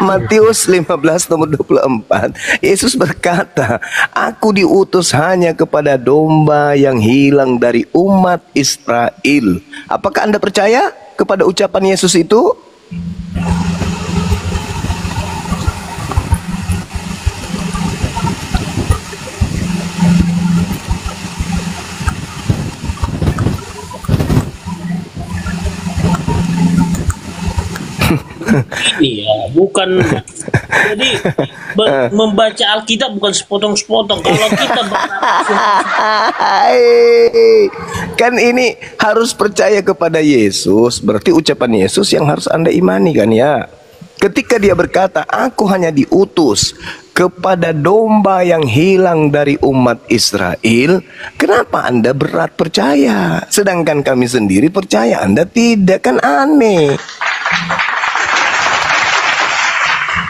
Matius 15 nomor 24, Yesus berkata, aku diutus hanya kepada domba yang hilang dari umat Israel. Apakah Anda percaya kepada ucapan Yesus itu? Ini ya, bukan. Jadi membaca Alkitab bukan sepotong-sepotong. Kalau kita kan ini harus percaya kepada Yesus. Berarti ucapan Yesus yang harus Anda imani kan ya. Ketika dia berkata, aku hanya diutus kepada domba yang hilang dari umat Israel, kenapa Anda berat percaya? Sedangkan kami sendiri percaya, Anda tidak, kan aneh.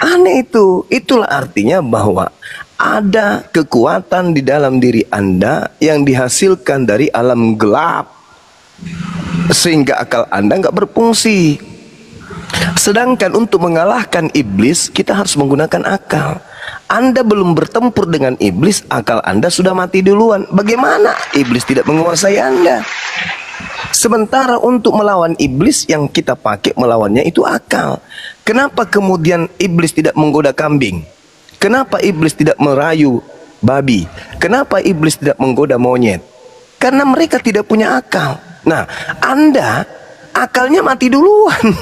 Aneh itu. Itulah artinya bahwa ada kekuatan di dalam diri Anda yang dihasilkan dari alam gelap, sehingga akal Anda nggak berfungsi. Sedangkan untuk mengalahkan iblis, kita harus menggunakan akal. Anda belum bertempur dengan iblis, akal Anda sudah mati duluan. Bagaimana iblis tidak menguasai Anda? Sementara untuk melawan iblis yang kita pakai melawannya itu akal. Kenapa kemudian iblis tidak menggoda kambing? Kenapa iblis tidak merayu babi? Kenapa iblis tidak menggoda monyet? Karena mereka tidak punya akal. Nah, Anda akalnya mati duluan.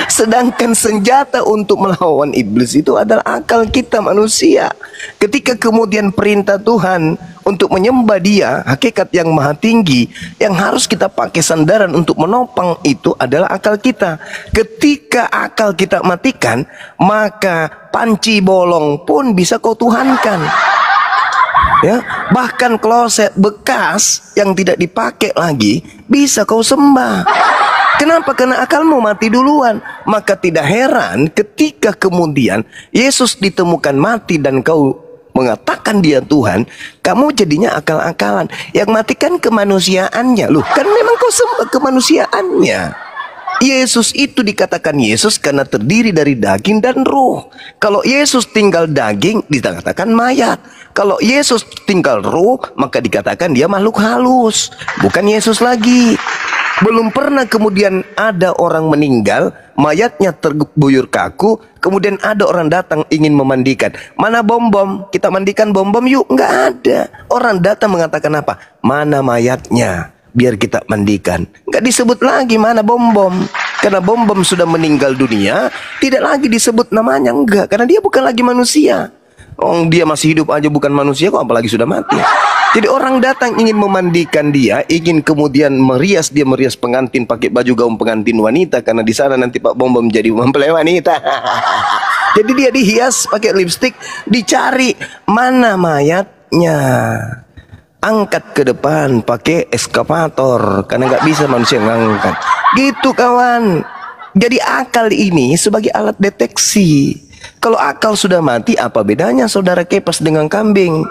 Sedangkan senjata untuk melawan iblis itu adalah akal kita manusia. Ketika kemudian perintah Tuhan untuk menyembah Dia, hakikat yang maha tinggi, yang harus kita pakai sandaran untuk menopang itu adalah akal kita. Ketika akal kita matikan, maka panci bolong pun bisa kau tuhankan. Ya, bahkan kloset bekas yang tidak dipakai lagi bisa kau sembah. Kenapa? Karena akalmu mati duluan. Maka tidak heran ketika kemudian Yesus ditemukan mati dan kau mengatakan Dia Tuhan, kamu jadinya akal-akalan. Yang matikan kemanusiaannya. Loh, kan memang kau sembah kemanusiaannya. Yesus itu dikatakan Yesus karena terdiri dari daging dan ruh. Kalau Yesus tinggal daging, dikatakan mayat. Kalau Yesus tinggal ruh, maka dikatakan dia makhluk halus, bukan Yesus lagi. Belum pernah kemudian ada orang meninggal, mayatnya terbuyur kaku, kemudian ada orang datang ingin memandikan. Mana bom-bom? Kita mandikan bom-bom yuk. Nggak ada. Orang datang mengatakan apa? Mana mayatnya? Biar kita mandikan. Nggak disebut lagi mana bom-bom. Karena bom-bom sudah meninggal dunia, tidak lagi disebut namanya. Enggak, karena dia bukan lagi manusia. Oh, dia masih hidup aja bukan manusia kok, apalagi sudah mati. Jadi orang datang ingin memandikan dia, ingin kemudian merias pengantin pakai baju gaun pengantin wanita, karena di sana nanti Pak Bom Bom jadi mempelai wanita. Jadi dia dihias pakai lipstik, dicari mana mayatnya. Angkat ke depan pakai eskavator, karena nggak bisa manusia ngangkat. Gitu kawan. Jadi akal ini sebagai alat deteksi. Kalau akal sudah mati, apa bedanya saudara Kepas dengan kambing?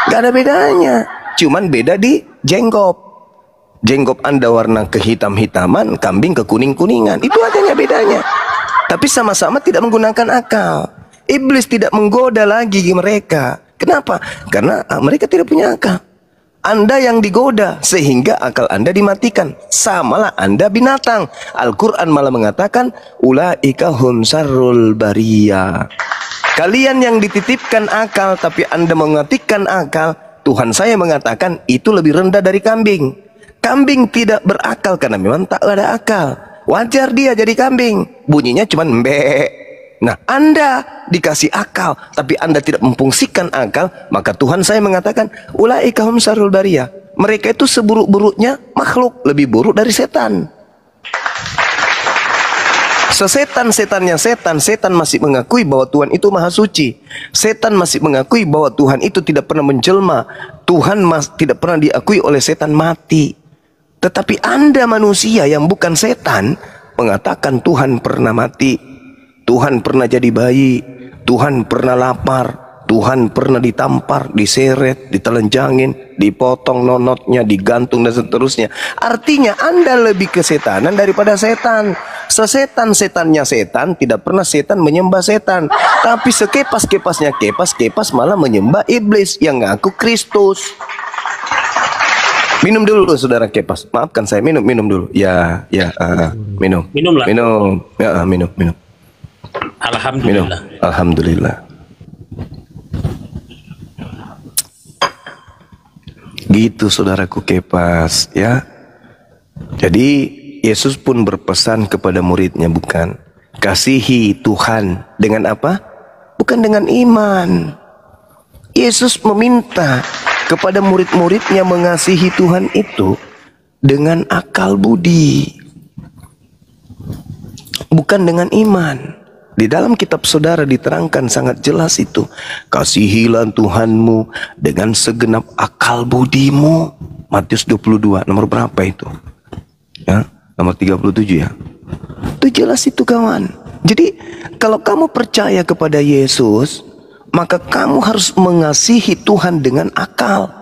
Gak ada bedanya. Cuman beda di jenggop. Jenggop Anda warna kehitam-hitaman, kambing ke kuning-kuningan. Itu adanya bedanya. Tapi sama-sama tidak menggunakan akal. Iblis tidak menggoda lagi mereka. Kenapa? Karena mereka tidak punya akal. Anda yang digoda sehingga akal Anda dimatikan. Samalah Anda binatang. Al-Quran malah mengatakan ulaika hum syarrul bariyah. Kalian yang dititipkan akal tapi Anda mematikan akal, Tuhan saya mengatakan itu lebih rendah dari kambing. Kambing tidak berakal karena memang tak ada akal. Wajar dia jadi kambing, bunyinya cuma mbe. Nah, Anda dikasih akal tapi Anda tidak memfungsikan akal, maka Tuhan saya mengatakan ulaika hum syarrul bariyah. Mereka itu seburuk-buruknya makhluk, lebih buruk dari setan. Sesetan-setannya setan masih mengakui bahwa Tuhan itu maha suci. Setan masih mengakui bahwa Tuhan itu tidak pernah menjelma. Tuhan tidak pernah diakui oleh setan mati. Tetapi Anda manusia yang bukan setan mengatakan Tuhan pernah mati, Tuhan pernah jadi bayi, Tuhan pernah lapar, Tuhan pernah ditampar, diseret, ditelenjangin, dipotong nonotnya, digantung dan seterusnya. Artinya Anda lebih kesetanan daripada setan. Sesetan-setannya setan, tidak pernah setan menyembah setan. Tapi sekepas-kepasnya kepas malah menyembah iblis yang ngaku Kristus. Minum dulu saudara Kepas. Maafkan saya, minum dulu. Minum. Minumlah. Minum. Ya, minum. Alhamdulillah. Minum. Alhamdulillah. Gitu saudaraku Kepas, ya. Jadi Yesus pun berpesan kepada muridnya, bukan kasihi Tuhan dengan apa? Bukan dengan iman. Yesus meminta kepada murid-muridnya mengasihi Tuhan itu dengan akal budi, bukan dengan iman. Di dalam kitab saudara diterangkan sangat jelas itu. Kasihilah Tuhanmu dengan segenap akal budimu. Matius 22, nomor berapa itu? Ya, nomor 37 ya. Itu jelas itu kawan. Jadi kalau kamu percaya kepada Yesus, maka kamu harus mengasihi Tuhan dengan akal.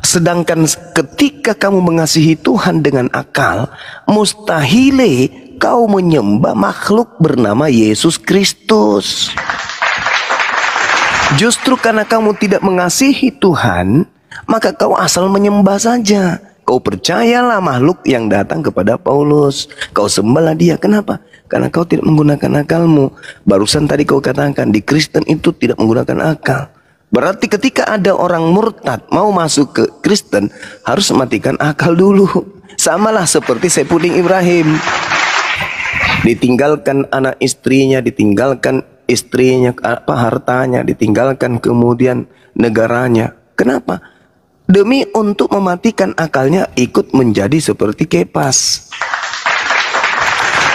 Sedangkan ketika kamu mengasihi Tuhan dengan akal, mustahile kau menyembah makhluk bernama Yesus Kristus. Justru karena kamu tidak mengasihi Tuhan, maka kau asal menyembah saja. Kau percayalah makhluk yang datang kepada Paulus. Kau sembahlah dia. Kenapa? Karena kau tidak menggunakan akalmu. Barusan tadi kau katakan di Kristen itu tidak menggunakan akal. Berarti ketika ada orang murtad mau masuk ke Kristen, harus mematikan akal dulu. Samalah seperti Saifuddin Ibrahim. Ditinggalkan anak istrinya, ditinggalkan istrinya, hartanya, ditinggalkan kemudian negaranya. Kenapa? Demi untuk mematikan akalnya, ikut menjadi seperti Kepas.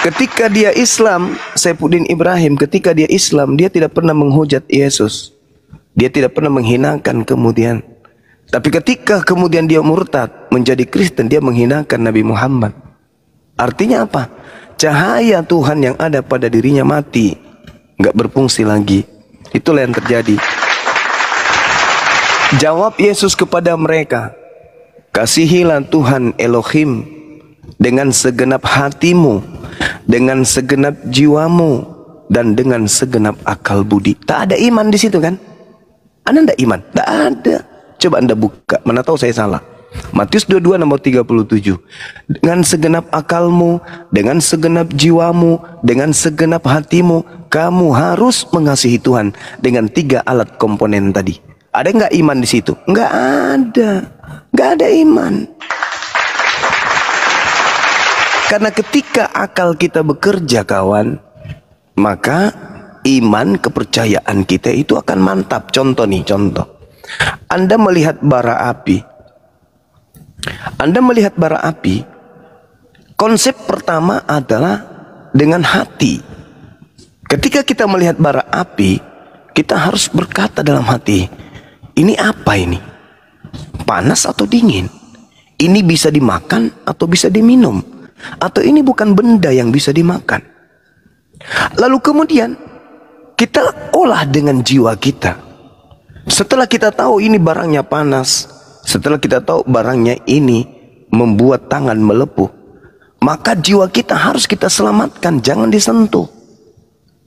Ketika dia Islam, Saifuddin Ibrahim, ketika dia Islam, dia tidak pernah menghujat Yesus. Dia tidak pernah menghinakan kemudian. Tapi ketika kemudian dia murtad menjadi Kristen, dia menghinakan Nabi Muhammad. Artinya apa? Cahaya Tuhan yang ada pada dirinya mati, nggak berfungsi lagi. Itulah yang terjadi. Jawab Yesus kepada mereka, kasihilah Tuhan Elohim dengan segenap hatimu, dengan segenap jiwamu, dan dengan segenap akal budi. Tak ada iman di situ kan? Anda tidak iman? Tak ada. Coba Anda buka, mana tahu saya salah. Matius 22 nomor 37. Dengan segenap akalmu, dengan segenap jiwamu, dengan segenap hatimu, kamu harus mengasihi Tuhan dengan 3 alat komponen tadi. Ada nggak iman di situ? Nggak ada. Nggak ada iman. Karena ketika akal kita bekerja kawan, maka iman, kepercayaan kita itu akan mantap. Contoh nih, contoh. Anda melihat bara api. Anda melihat bara api, konsep pertama adalah dengan hati. Ketika kita melihat bara api, kita harus berkata dalam hati, ini apa ini? Panas atau dingin? Ini bisa dimakan atau bisa diminum? Atau ini bukan benda yang bisa dimakan? Lalu kemudian kita olah dengan jiwa kita. Setelah kita tahu ini barangnya panas, setelah kita tahu barangnya ini membuat tangan melepuh, maka jiwa kita harus kita selamatkan, jangan disentuh.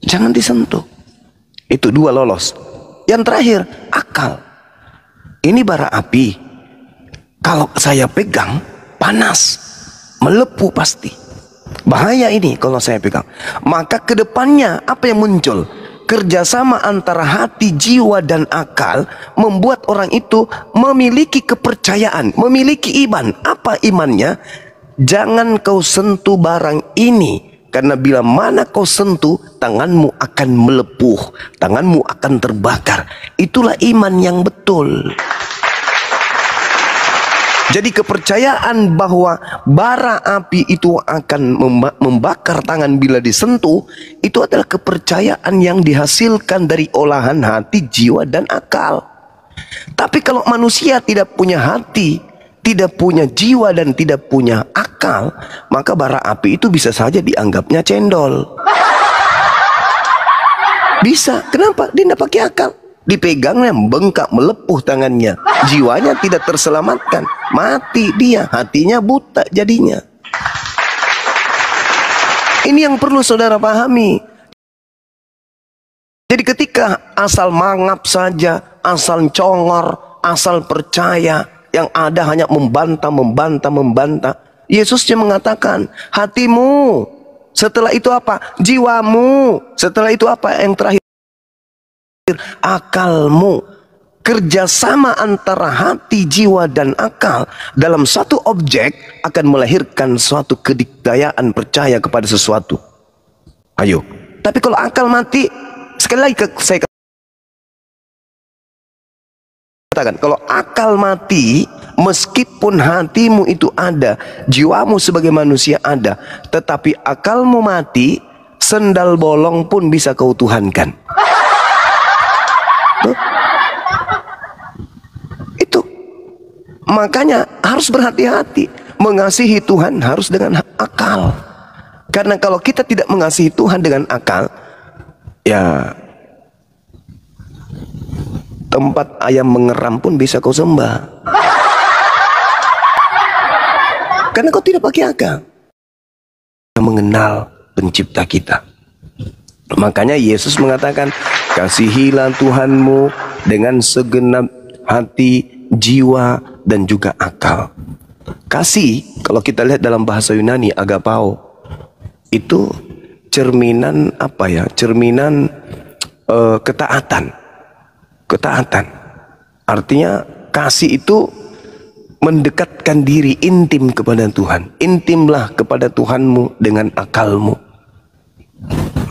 Jangan disentuh. Itu 2 lolos. Yang terakhir, akal. Ini bara api. Kalau saya pegang, panas, melepuh pasti. Bahaya ini kalau saya pegang. Maka kedepannya apa yang muncul? Kerjasama antara hati, jiwa, dan akal membuat orang itu memiliki kepercayaan, memiliki iman. Apa imannya? Jangan kau sentuh barang ini, karena bila mana kau sentuh, tanganmu akan melepuh, tanganmu akan terbakar. Itulah iman yang betul. Jadi kepercayaan bahwa bara api itu akan membakar tangan bila disentuh, itu adalah kepercayaan yang dihasilkan dari olahan hati, jiwa, dan akal. Tapi kalau manusia tidak punya hati, tidak punya jiwa, dan tidak punya akal, maka bara api itu bisa saja dianggapnya cendol. Bisa. Kenapa? Dia tidak pakai akal. Dipegangnya bengkak, melepuh tangannya, jiwanya tidak terselamatkan, mati dia, hatinya buta jadinya. Ini yang perlu saudara pahami. Jadi ketika asal mangap saja, asal congor, asal percaya, yang ada hanya membantah, Yesusnya mengatakan, hatimu, setelah itu apa? Jiwamu, setelah itu apa yang terakhir? Akalmu. Kerjasama antara hati, jiwa, dan akal dalam satu objek akan melahirkan suatu kedikdayaan percaya kepada sesuatu. Ayo. Tapi kalau akal mati, sekali lagi saya katakan, kalau akal mati, meskipun hatimu itu ada, jiwamu sebagai manusia ada, tetapi akalmu mati, sendal bolong pun bisa kau tuhankan. Itu makanya harus berhati-hati. Mengasihi Tuhan harus dengan akal. Karena kalau kita tidak mengasihi Tuhan dengan akal, ya tempat ayam mengeram pun bisa kau sembah. Karena kau tidak pakai akal. Mengenal pencipta kita. Makanya Yesus mengatakan, kasihilah Tuhanmu dengan segenap hati, jiwa, dan juga akal. Kasih, kalau kita lihat dalam bahasa Yunani, agapao, itu cerminan apa ya? Cerminan ketaatan. Ketaatan. Artinya kasih itu mendekatkan diri intim kepada Tuhan. Intimlah kepada Tuhanmu dengan akalmu.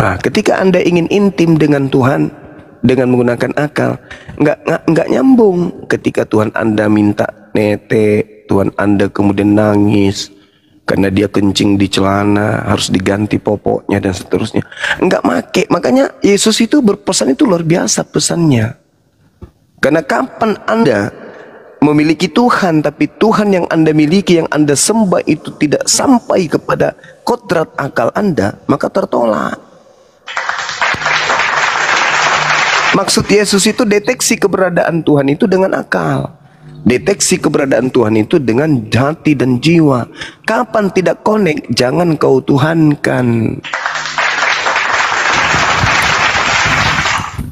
Nah, ketika Anda ingin intim dengan Tuhan dengan menggunakan akal, nggak nyambung. Ketika Tuhan Anda minta nete, Tuhan Anda kemudian nangis karena dia kencing di celana, harus diganti popoknya dan seterusnya. Nggak make. Makanya Yesus itu berpesan itu luar biasa pesannya. Karena kapan Anda memiliki Tuhan, tapi Tuhan yang Anda miliki, yang Anda sembah itu tidak sampai kepada kodrat akal Anda, maka tertolak. Maksud Yesus itu deteksi keberadaan Tuhan itu dengan akal. Deteksi keberadaan Tuhan itu dengan hati dan jiwa. Kapan tidak connect, jangan kau tuhankan.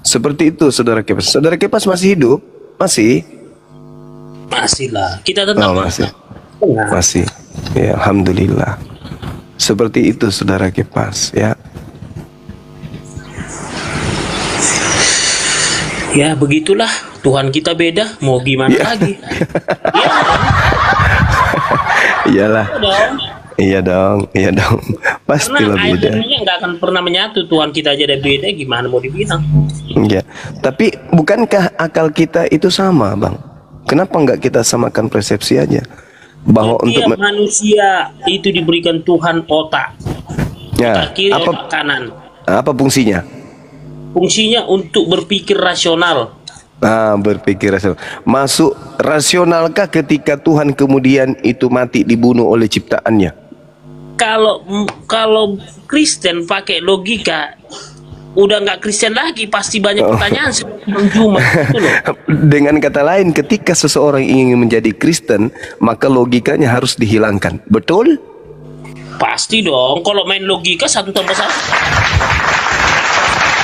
Seperti itu saudara Kepas. Saudara Kepas masih hidup? Masih? Masih lah. Kita tetap masih. Masih. Ya, alhamdulillah. Seperti itu saudara Kepas, ya. Ya begitulah, Tuhan kita beda, mau gimana lagi? Iyalah. Iya dong. Pastilah beda. Karena nggak akan pernah menyatu, Tuhan kita aja ada beda, gimana mau dibilang? Iya. Tapi bukankah akal kita itu sama, Bang? Kenapa nggak kita samakan persepsi aja? Bahwa untuk manusia itu diberikan Tuhan otak. Ya, otak kiri, otak kanan. Apa fungsinya? Fungsinya untuk berpikir rasional. Berpikir rasional. Masuk rasionalkah ketika Tuhan kemudian itu mati dibunuh oleh ciptaannya? Kalau Kristen pakai logika, udah nggak Kristen lagi, pasti banyak pertanyaan cuma itu loh. Dengan kata lain, ketika seseorang ingin menjadi Kristen, maka logikanya harus dihilangkan. Betul? Pasti dong. Kalau main logika 1 tambah 1.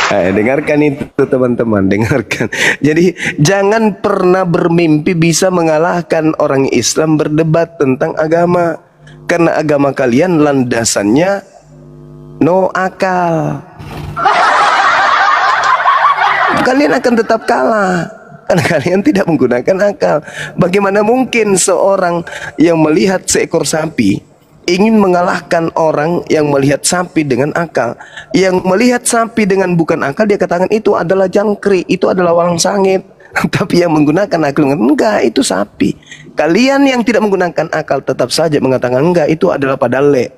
Dengarkan itu teman-teman, dengarkan. Jadi jangan pernah bermimpi bisa mengalahkan orang Islam berdebat tentang agama. Karena agama kalian landasannya no akal. Kalian akan tetap kalah karena kalian tidak menggunakan akal. Bagaimana mungkin seorang yang melihat seekor sapi ingin mengalahkan orang yang melihat sapi dengan akal? Yang melihat sapi dengan bukan akal, dia katakan itu adalah jangkrik, itu adalah walang sangit. Tapi yang menggunakan akal, enggak, itu sapi. Kalian yang tidak menggunakan akal tetap saja mengatakan enggak, itu adalah padale.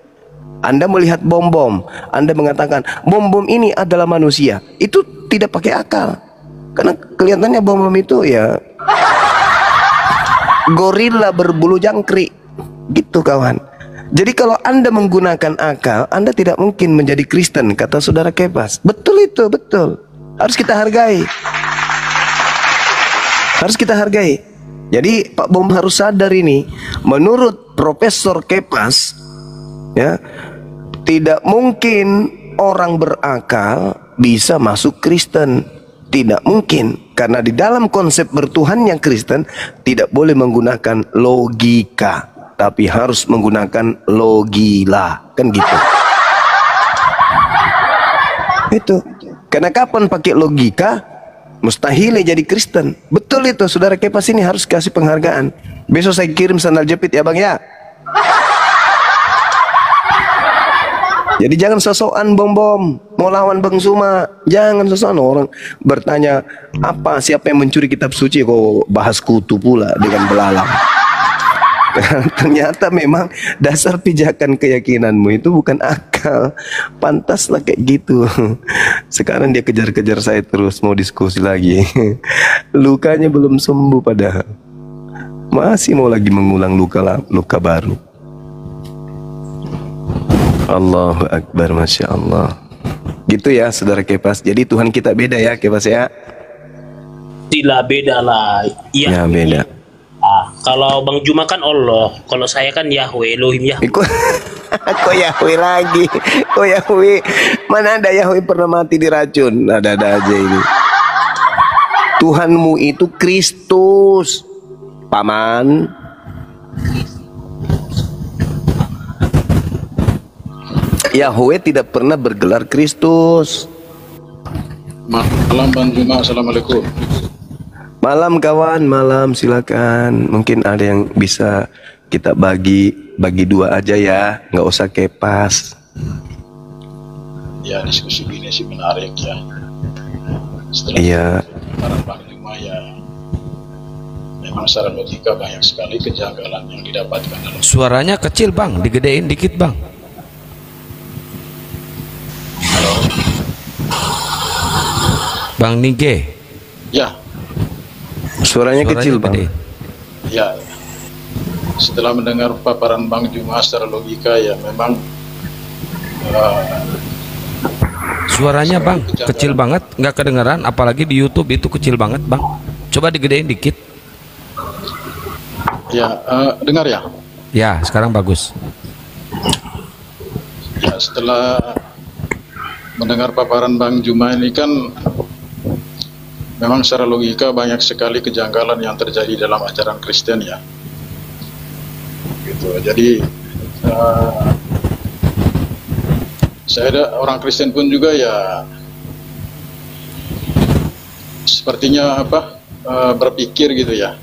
Anda melihat bom-bom, Anda mengatakan bom-bom ini adalah manusia. Itu tidak pakai akal. Karena kelihatannya bom-bom itu ya gorila berbulu jangkrik. Gitu kawan. Jadi kalau Anda menggunakan akal, Anda tidak mungkin menjadi Kristen, kata saudara Kepas. Betul itu, betul. Harus kita hargai. Harus kita hargai. Jadi Pak Bom harus sadar ini. Menurut Profesor Kepas, ya, tidak mungkin orang berakal bisa masuk Kristen. Tidak mungkin. Karena di dalam konsep bertuhannya Kristen tidak boleh menggunakan logika, tapi harus menggunakan logila, kan gitu. Itu. Karena kapan pakai logika, mustahil jadi Kristen. Betul itu, saudara Kepas ini harus kasih penghargaan. Besok saya kirim sandal jepit ya Bang ya. Jadi jangan sosokan bom-bom mau lawan Bang Suma. Jangan sosokan. Orang bertanya apa, siapa yang mencuri kitab suci, kok bahas kutu pula dengan belalang. Ternyata memang dasar pijakan keyakinanmu itu bukan akal. Pantaslah kayak gitu. Sekarang dia kejar-kejar saya terus, mau diskusi lagi. Lukanya belum sembuh padahal. Masih mau lagi mengulang luka baru. Allahu Akbar, Masya Allah. Gitu ya saudara Kepas. Jadi Tuhan kita beda ya Kepas ya. Tidak beda lah. Ya beda. Kalau Bang Juma kan Allah, kalau saya kan Yahweh, Elohim Yahweh. Kok Yahweh lagi? Kok Yahweh? Mana ada Yahweh pernah mati diracun? Ada-ada aja ini. Tuhanmu itu Kristus, Paman. Yahweh tidak pernah bergelar Kristus. Malam Bang Juma, assalamualaikum. Malam kawan, malam, silakan. Mungkin ada yang bisa kita bagi dua aja ya, nggak usah Kepas. Ya, diskusi ini sih menarik ya. Setelah iya. Para panglima ya, memang secara logika banyak sekali kejanggalan yang didapatkan dalam. Suaranya kecil Bang, digedein dikit Bang. Halo. Bang Nige. Ya. Suaranya kecil Bang. Ya. Setelah mendengar paparan Bang Juma secara logika ya memang suaranya Bang kecil banget, nggak kedengeran, apalagi di YouTube itu kecil banget Bang. Coba digedein dikit. Ya, dengar ya. Ya, sekarang bagus. Ya, setelah mendengar paparan Bang Juma ini kan memang secara logika banyak sekali kejanggalan yang terjadi dalam ajaran Kristen ya. Gitu. Jadi saya ada orang Kristen pun juga ya sepertinya berpikir gitu ya.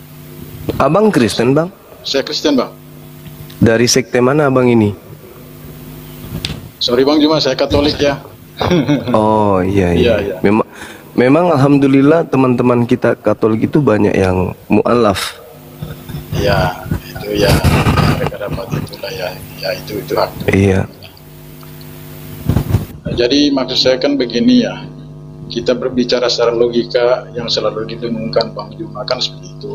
Abang Kristen, Bang? Saya Kristen, Bang. Dari sekte mana Abang ini? Sorry Bang Juma, saya Katolik ya. Oh iya. Iya. Memang alhamdulillah teman-teman kita Katolik itu banyak yang mu'alaf. Ya, itu ya mereka dapat itulah ya. Ya itu hak. Iya. Jadi maksud saya kan begini ya. Kita berbicara secara logika yang selalu didengungkan Bang Juma kan seperti itu.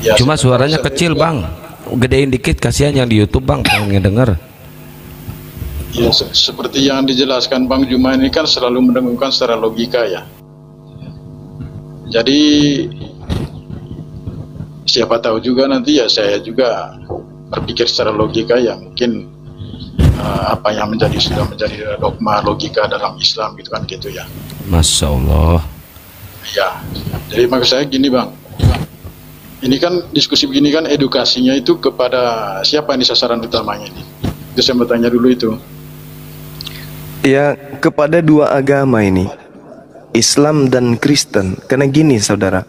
Ya, Cuma suaranya kecil Bang. Gedein dikit, kasihan yang di YouTube Bang, pengen ngedenger. Ya seperti yang dijelaskan Bang Juma ini kan selalu mendengungkan secara logika ya. Jadi siapa tahu juga nanti ya saya juga berpikir secara logika ya mungkin apa yang sudah menjadi dogma logika dalam Islam gitu kan gitu ya. Masya Allah. Ya, jadi maksud saya gini Bang. Ini kan diskusi begini kan edukasinya itu kepada siapa ini sasaran utamanya ini? Itu saya mau tanya dulu itu. Ya, kepada dua agama ini, Islam dan Kristen. Karena gini saudara,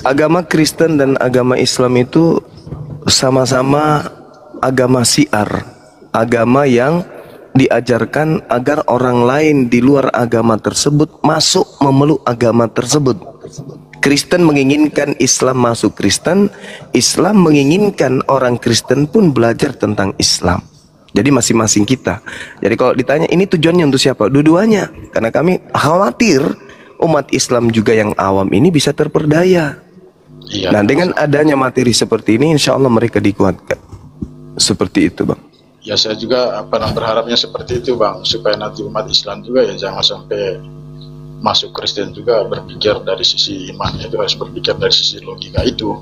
agama Kristen dan agama Islam itu sama-sama agama syiar, agama yang diajarkan agar orang lain di luar agama tersebut masuk memeluk agama tersebut. Kristen menginginkan Islam masuk Kristen, Islam menginginkan orang Kristen pun belajar tentang Islam. Jadi masing-masing kita. Jadi kalau ditanya ini tujuannya untuk siapa? Dua-duanya. Karena kami khawatir umat Islam juga yang awam ini bisa terperdaya. Iya. Nah dengan adanya materi seperti ini, insya Allah mereka dikuatkan. Seperti itu Bang. Ya saya juga berharapnya seperti itu Bang, supaya nanti umat Islam juga ya jangan sampai masuk Kristen juga berpikir dari sisi iman, itu harus berpikir dari sisi logika itu.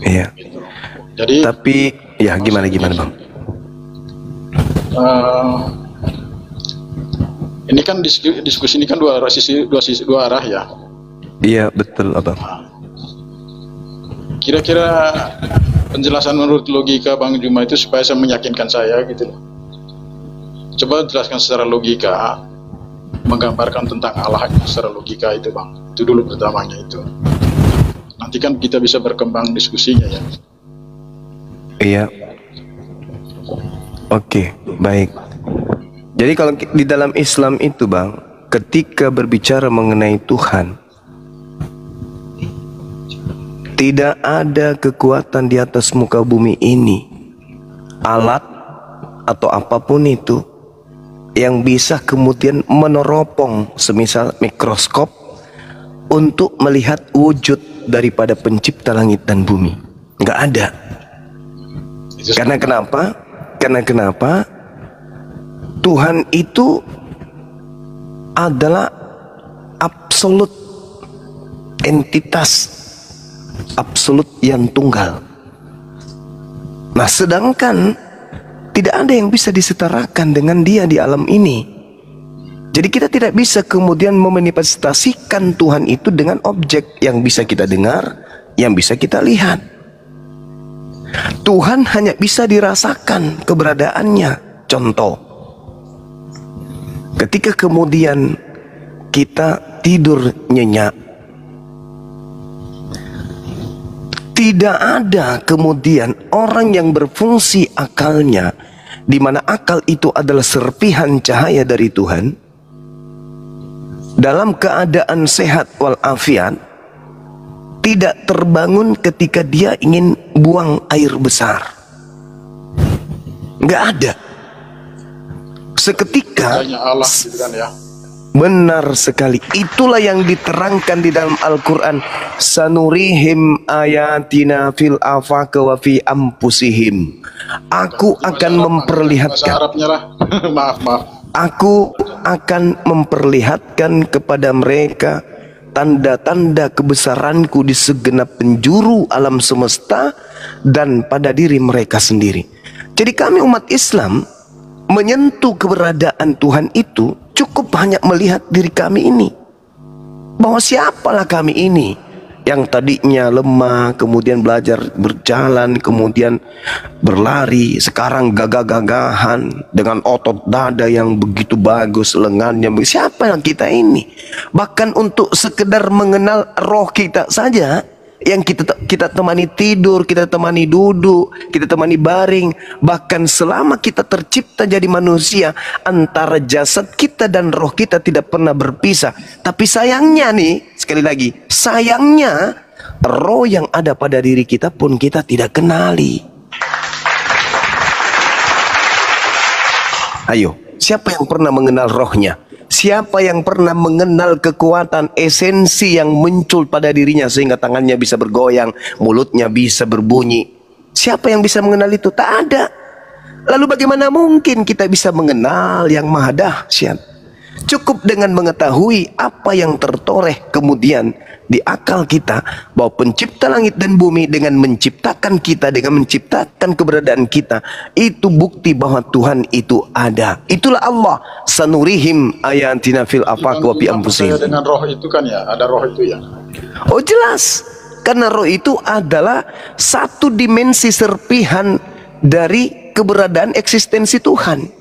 Iya. Gitu. Jadi tapi ya gimana Bang? Ini kan diskusi ini kan dua arah ya. Iya betul Abang. Kira-kira penjelasan menurut logika Bang Juma itu supaya saya meyakinkan saya gitu loh. Coba jelaskan secara logika, menggambarkan tentang Allah secara logika itu Bang. Itu dulu pertamanya itu. Nanti kan kita bisa berkembang diskusinya ya. Iya. Oke, baik. Jadi kalau di dalam Islam itu Bang, ketika berbicara mengenai Tuhan, tidak ada kekuatan di atas muka bumi ini, alat atau apapun itu, yang bisa kemudian meneropong semisal mikroskop untuk melihat wujud daripada pencipta langit dan bumi. Nggak ada. Karena kenapa? Tuhan itu adalah absolut entitas, absolut yang tunggal. Nah, sedangkan tidak ada yang bisa disetarakan dengan dia di alam ini. Jadi kita tidak bisa kemudian memanifestasikan Tuhan itu dengan objek yang bisa kita dengar, yang bisa kita lihat. Tuhan hanya bisa dirasakan keberadaannya. Contoh, ketika kemudian kita tidur nyenyak, tidak ada kemudian orang yang berfungsi akalnya, di mana akal itu adalah serpihan cahaya dari Tuhan, dalam keadaan sehat walafiat, tidak terbangun ketika dia ingin buang air besar. Nggak ada. Seketika Allah gitu kan ya. Benar sekali. Itulah yang diterangkan di dalam Al-Quran. Sanurihim ayatina fil afaq wa fi ampusihim. Aku akan memperlihatkan. Maaf. Aku akan memperlihatkan kepada mereka tanda-tanda kebesaranku di segenap penjuru alam semesta dan pada diri mereka sendiri. Jadi kami umat Islam menyentuh keberadaan Tuhan itu cukup hanya melihat diri kami ini, bahwa siapalah kami ini yang tadinya lemah, kemudian belajar berjalan, kemudian berlari, sekarang gagah-gagahan dengan otot dada yang begitu bagus, lengannya. Siapa yang kita ini? Bahkan untuk sekedar mengenal roh kita saja, yang kita temani tidur, kita temani duduk, kita temani baring, bahkan selama kita tercipta jadi manusia, antara jasad kita dan roh kita tidak pernah berpisah. Tapi sayangnya nih, sekali lagi, sayangnya roh yang ada pada diri kita pun kita tidak kenali. Ayo, siapa yang pernah mengenal rohnya? Siapa yang pernah mengenal kekuatan esensi yang muncul pada dirinya sehingga tangannya bisa bergoyang, mulutnya bisa berbunyi? Siapa yang bisa mengenal itu? Tak ada. Lalu bagaimana mungkin kita bisa mengenal yang maha dahsyat? Cukup dengan mengetahui apa yang tertoreh kemudian di akal kita, bahwa pencipta langit dan bumi dengan menciptakan kita, dengan menciptakan keberadaan kita, itu bukti bahwa Tuhan itu ada. Itulah Allah, sanurihim ayatina fil afaq wa fi anfusihim. Dengan roh itu kan ya, ada roh itu ya. Oh jelas, karena roh itu adalah satu dimensi serpihan dari keberadaan eksistensi Tuhan.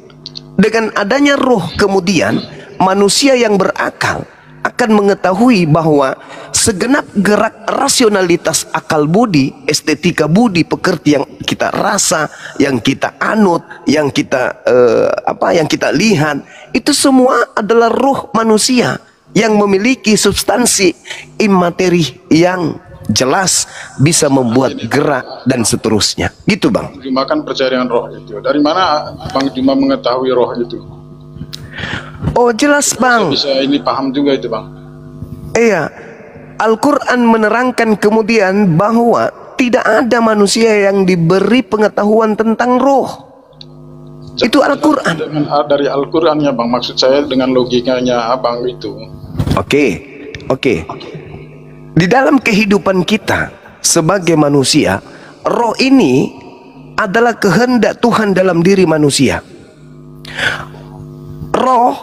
Dengan adanya roh kemudian manusia yang berakal akan mengetahui bahwa segenap gerak rasionalitas akal budi, estetika budi, pekerti yang kita rasa, yang kita anut, yang kita yang kita lihat, itu semua adalah roh manusia yang memiliki substansi imateri yang jelas, bisa membuat gerak dan seterusnya. Gitu Bang. Juma kan percaya dengan roh itu. Dari mana Bang Juma mengetahui roh itu? Oh jelas Bang. Bisa ini paham juga itu Bang. Iya, Al-Quran menerangkan kemudian bahwa tidak ada manusia yang diberi pengetahuan tentang roh. Itu Al-Quran. Dari Al-Quran ya Bang, maksud saya dengan logikanya Abang itu. Oke. Di dalam kehidupan kita sebagai manusia, roh ini adalah kehendak Tuhan dalam diri manusia. Roh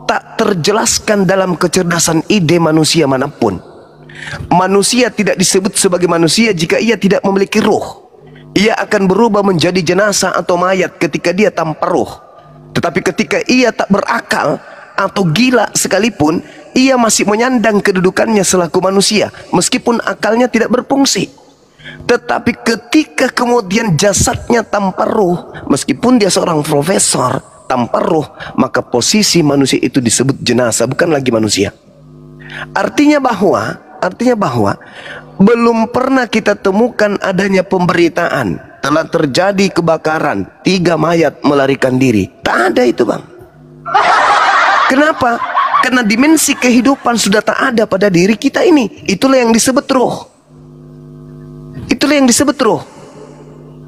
tak terjelaskan dalam kecerdasan ide manusia manapun. Manusia tidak disebut sebagai manusia jika ia tidak memiliki roh. Ia akan berubah menjadi jenazah atau mayat ketika dia tanpa roh. Tetapi ketika ia tak berakal atau gila sekalipun, ia masih menyandang kedudukannya selaku manusia meskipun akalnya tidak berfungsi. Tetapi ketika kemudian jasadnya tanpa roh, meskipun dia seorang profesor tanpa roh, maka posisi manusia itu disebut jenazah, bukan lagi manusia. Artinya bahwa belum pernah kita temukan adanya pemberitaan telah terjadi kebakaran, 3 mayat melarikan diri. Tak ada itu Bang. Kenapa? Karena dimensi kehidupan sudah tak ada pada diri kita ini. Itulah yang disebut roh. Itulah yang disebut roh.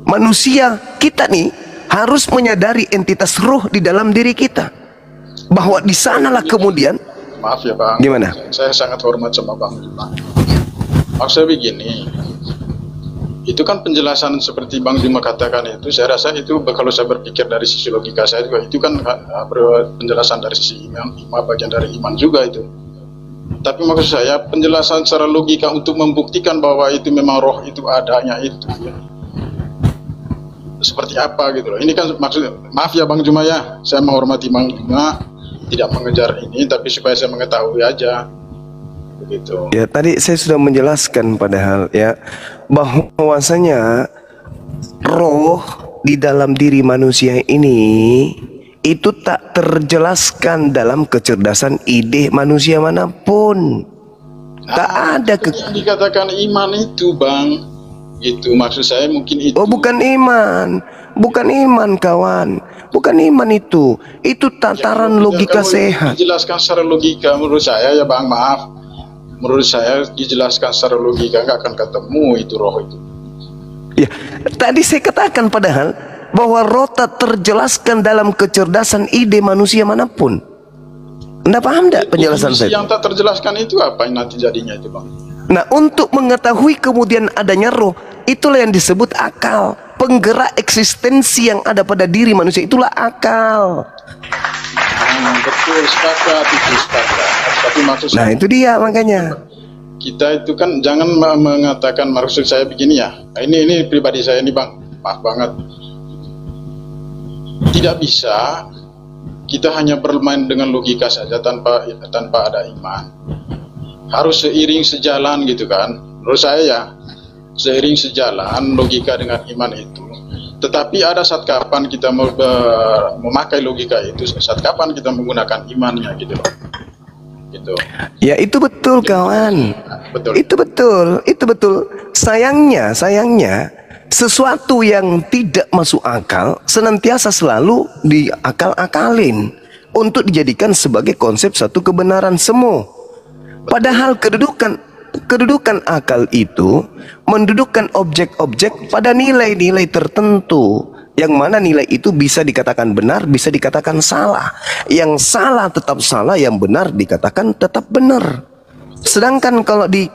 Manusia kita nih harus menyadari entitas roh di dalam diri kita, bahwa di sanalah kemudian. Maaf ya Bang. Gimana? Saya sangat hormat sama Bang Juma. Maksudnya begini, itu kan penjelasan seperti Bang Juma katakan itu, saya rasa itu kalau saya berpikir dari sisi logika saya juga, itu kan penjelasan dari sisi iman, bagian dari iman juga itu. Tapi maksud saya penjelasan secara logika untuk membuktikan bahwa itu memang roh itu adanya itu ya. Seperti apa gitu loh. Ini kan maksudnya, maaf ya Bang Juma ya, saya menghormati Bang Juma, tidak mengejar ini, tapi supaya saya mengetahui aja begitu. Ya tadi saya sudah menjelaskan padahal ya, bahwasanya roh di dalam diri manusia ini itu tak terjelaskan dalam kecerdasan ide manusia manapun. Tak ada yang dikatakan iman itu Bang, gitu maksud saya mungkin itu. Oh bukan iman, bukan iman kawan, bukan iman itu tataran logika sehat. Dijelaskan secara logika menurut saya ya Bang, maaf, menurut saya dijelaskan secara logika nggak akan ketemu itu roh itu. Ya tadi saya katakan padahal bahwa roh tak terjelaskan dalam kecerdasan ide manusia manapun. Anda paham tidak penjelasan Kondisi saya? yang tak terjelaskan itu apa yang nanti jadinya itu, Bang? Nah, untuk mengetahui kemudian adanya roh, itulah yang disebut akal. Penggerak eksistensi yang ada pada diri manusia itulah akal. Betul, sepakat. Tapi maksud Nah, saya, itu dia makanya. kita itu kan jangan mengatakan, maksud saya begini ya. Ini pribadi saya ini, Bang. Maaf banget. Tidak bisa kita hanya bermain dengan logika saja tanpa ada iman. Harus seiring sejalan gitu kan. Menurut saya ya, seiring sejalan logika dengan iman itu. Tetapi ada saat kapan kita memakai logika itu, saat kapan kita menggunakan imannya gitu loh. Gitu. Ya, itu betul kawan. Betul. Itu betul. Sayangnya sesuatu yang tidak masuk akal senantiasa selalu diakal-akalin untuk dijadikan sebagai konsep satu kebenaran semu. Padahal kedudukan akal itu mendudukkan objek-objek pada nilai-nilai tertentu, yang mana nilai itu bisa dikatakan benar, bisa dikatakan salah. Yang salah tetap salah, yang benar dikatakan tetap benar. Sedangkan kalau di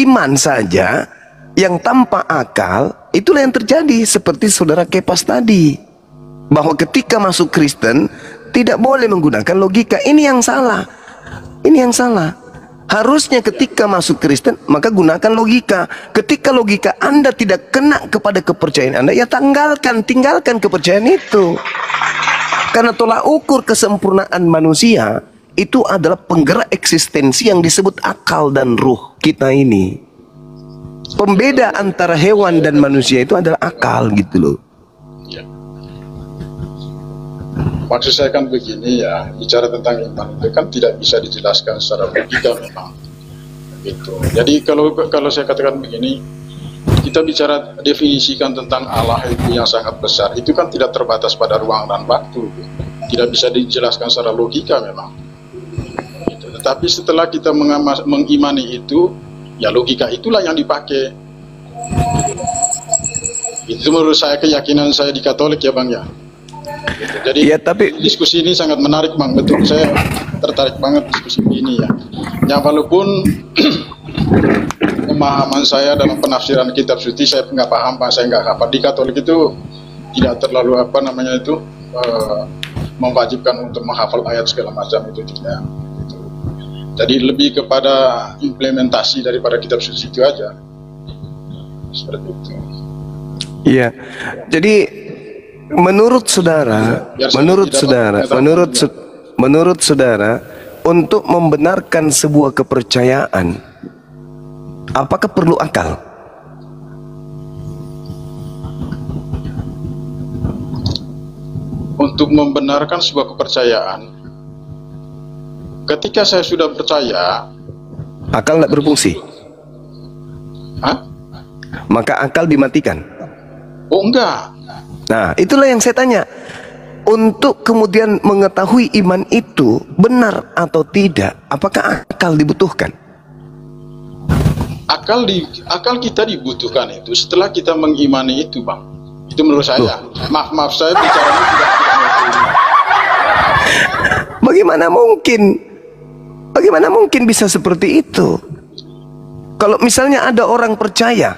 iman saja yang tanpa akal, itulah yang terjadi seperti saudara Kepas tadi, bahwa ketika masuk Kristen tidak boleh menggunakan logika. Ini yang salah. Harusnya ketika masuk Kristen maka gunakan logika. Ketika logika Anda tidak kena kepada kepercayaan Anda, ya tinggalkan kepercayaan itu. Karena tolak ukur kesempurnaan manusia itu adalah penggerak eksistensi yang disebut akal dan ruh kita ini. Pembeda antara hewan dan manusia itu adalah akal gitu loh. Ya. Maksud saya kan begini ya, bicara tentang iman itu kan tidak bisa dijelaskan secara logika memang. Gitu. Jadi kalau saya katakan begini, kita bicara definisikan tentang Allah itu yang sangat besar, itu kan tidak terbatas pada ruang dan waktu. Tidak bisa dijelaskan secara logika memang. Gitu. Tetapi setelah kita mengimani itu, ya logika itulah yang dipakai. Itu menurut saya keyakinan saya di Katolik ya Bang ya. Gitu. Jadi ya, tapi diskusi ini sangat menarik Bang, betul, saya tertarik banget diskusi ini ya. Ya walaupun pemahaman saya dalam penafsiran kitab suci saya nggak paham Pak, saya nggak hafal. Di Katolik itu tidak terlalu mewajibkan untuk menghafal ayat segala macam itu tidak. Gitu. Jadi lebih kepada implementasi daripada kitab suci itu aja. Seperti itu. Iya. Jadi menurut saudara, untuk membenarkan sebuah kepercayaan, apakah perlu akal? Untuk membenarkan sebuah kepercayaan, ketika saya sudah percaya, akal tidak berfungsi. Hah? Maka akal dimatikan. Oh enggak. Nah, itulah yang saya tanya. Untuk kemudian mengetahui iman itu benar atau tidak, apakah akal dibutuhkan? Akal kita dibutuhkan itu setelah kita mengimani itu, Bang. Itu menurut saya. Maaf saya bicaranya tidak. Bagaimana mungkin bisa seperti itu? Kalau misalnya ada orang percaya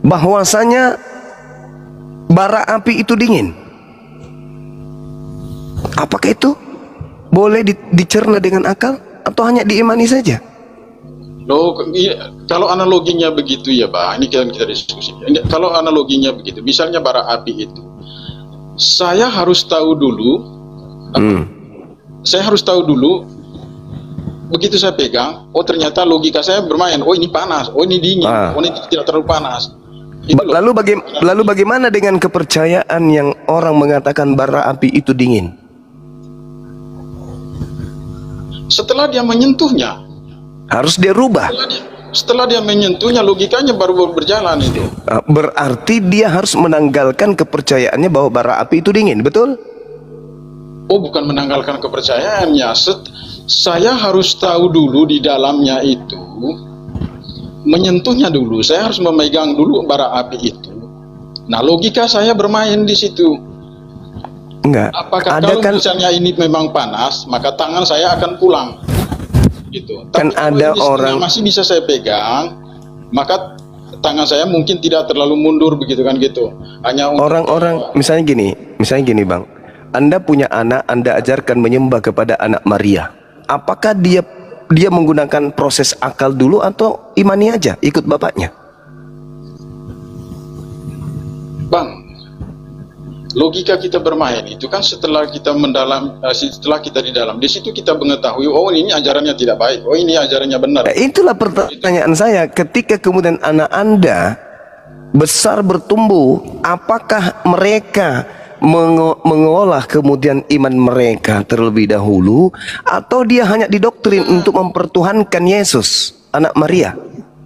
bahwasanya bara api itu dingin, apakah itu boleh dicerna dengan akal atau hanya diimani saja? Loh, kalau analoginya begitu ya Bang, ini kita diskusi. Kalau analoginya begitu, misalnya bara api itu, saya harus tahu dulu, begitu saya pegang, oh ternyata logika saya bermain, oh ini panas, oh ini dingin, oh ini tidak terlalu panas. Lalu bagaimana dengan kepercayaan yang orang mengatakan bara api itu dingin? Setelah dia menyentuhnya, harus dia rubah. Setelah dia menyentuhnya, logikanya baru berjalan itu. Berarti dia harus menanggalkan kepercayaannya bahwa bara api itu dingin, betul? Oh, bukan menanggalkan kepercayaannya. Saya harus tahu dulu di dalamnya itu, menyentuhnya dulu. Saya harus memegang dulu bara api itu. Nah, logika saya bermain di situ. Enggak. Apakah Ada kalau kan misalnya ini memang panas, maka tangan saya akan pulang. Gitu. Kan Tapi kalau ada ini setengah orang- masih bisa saya pegang, maka tangan saya mungkin tidak terlalu mundur begitu kan gitu. Hanya untuk orang-orang misalnya gini Bang. Anda punya anak, Anda ajarkan menyembah kepada anak Maria. Apakah dia menggunakan proses akal dulu atau imani aja ikut bapaknya? Bang, logika kita bermain itu kan setelah kita setelah kita di dalam, di situ kita mengetahui, oh ini ajarannya tidak baik, oh ini ajarannya benar. Nah, itulah pertanyaan saya. Ketika kemudian anak Anda besar bertumbuh, apakah mereka mengolah kemudian iman mereka terlebih dahulu, atau dia hanya didoktrin untuk mempertuhankan Yesus, anak Maria?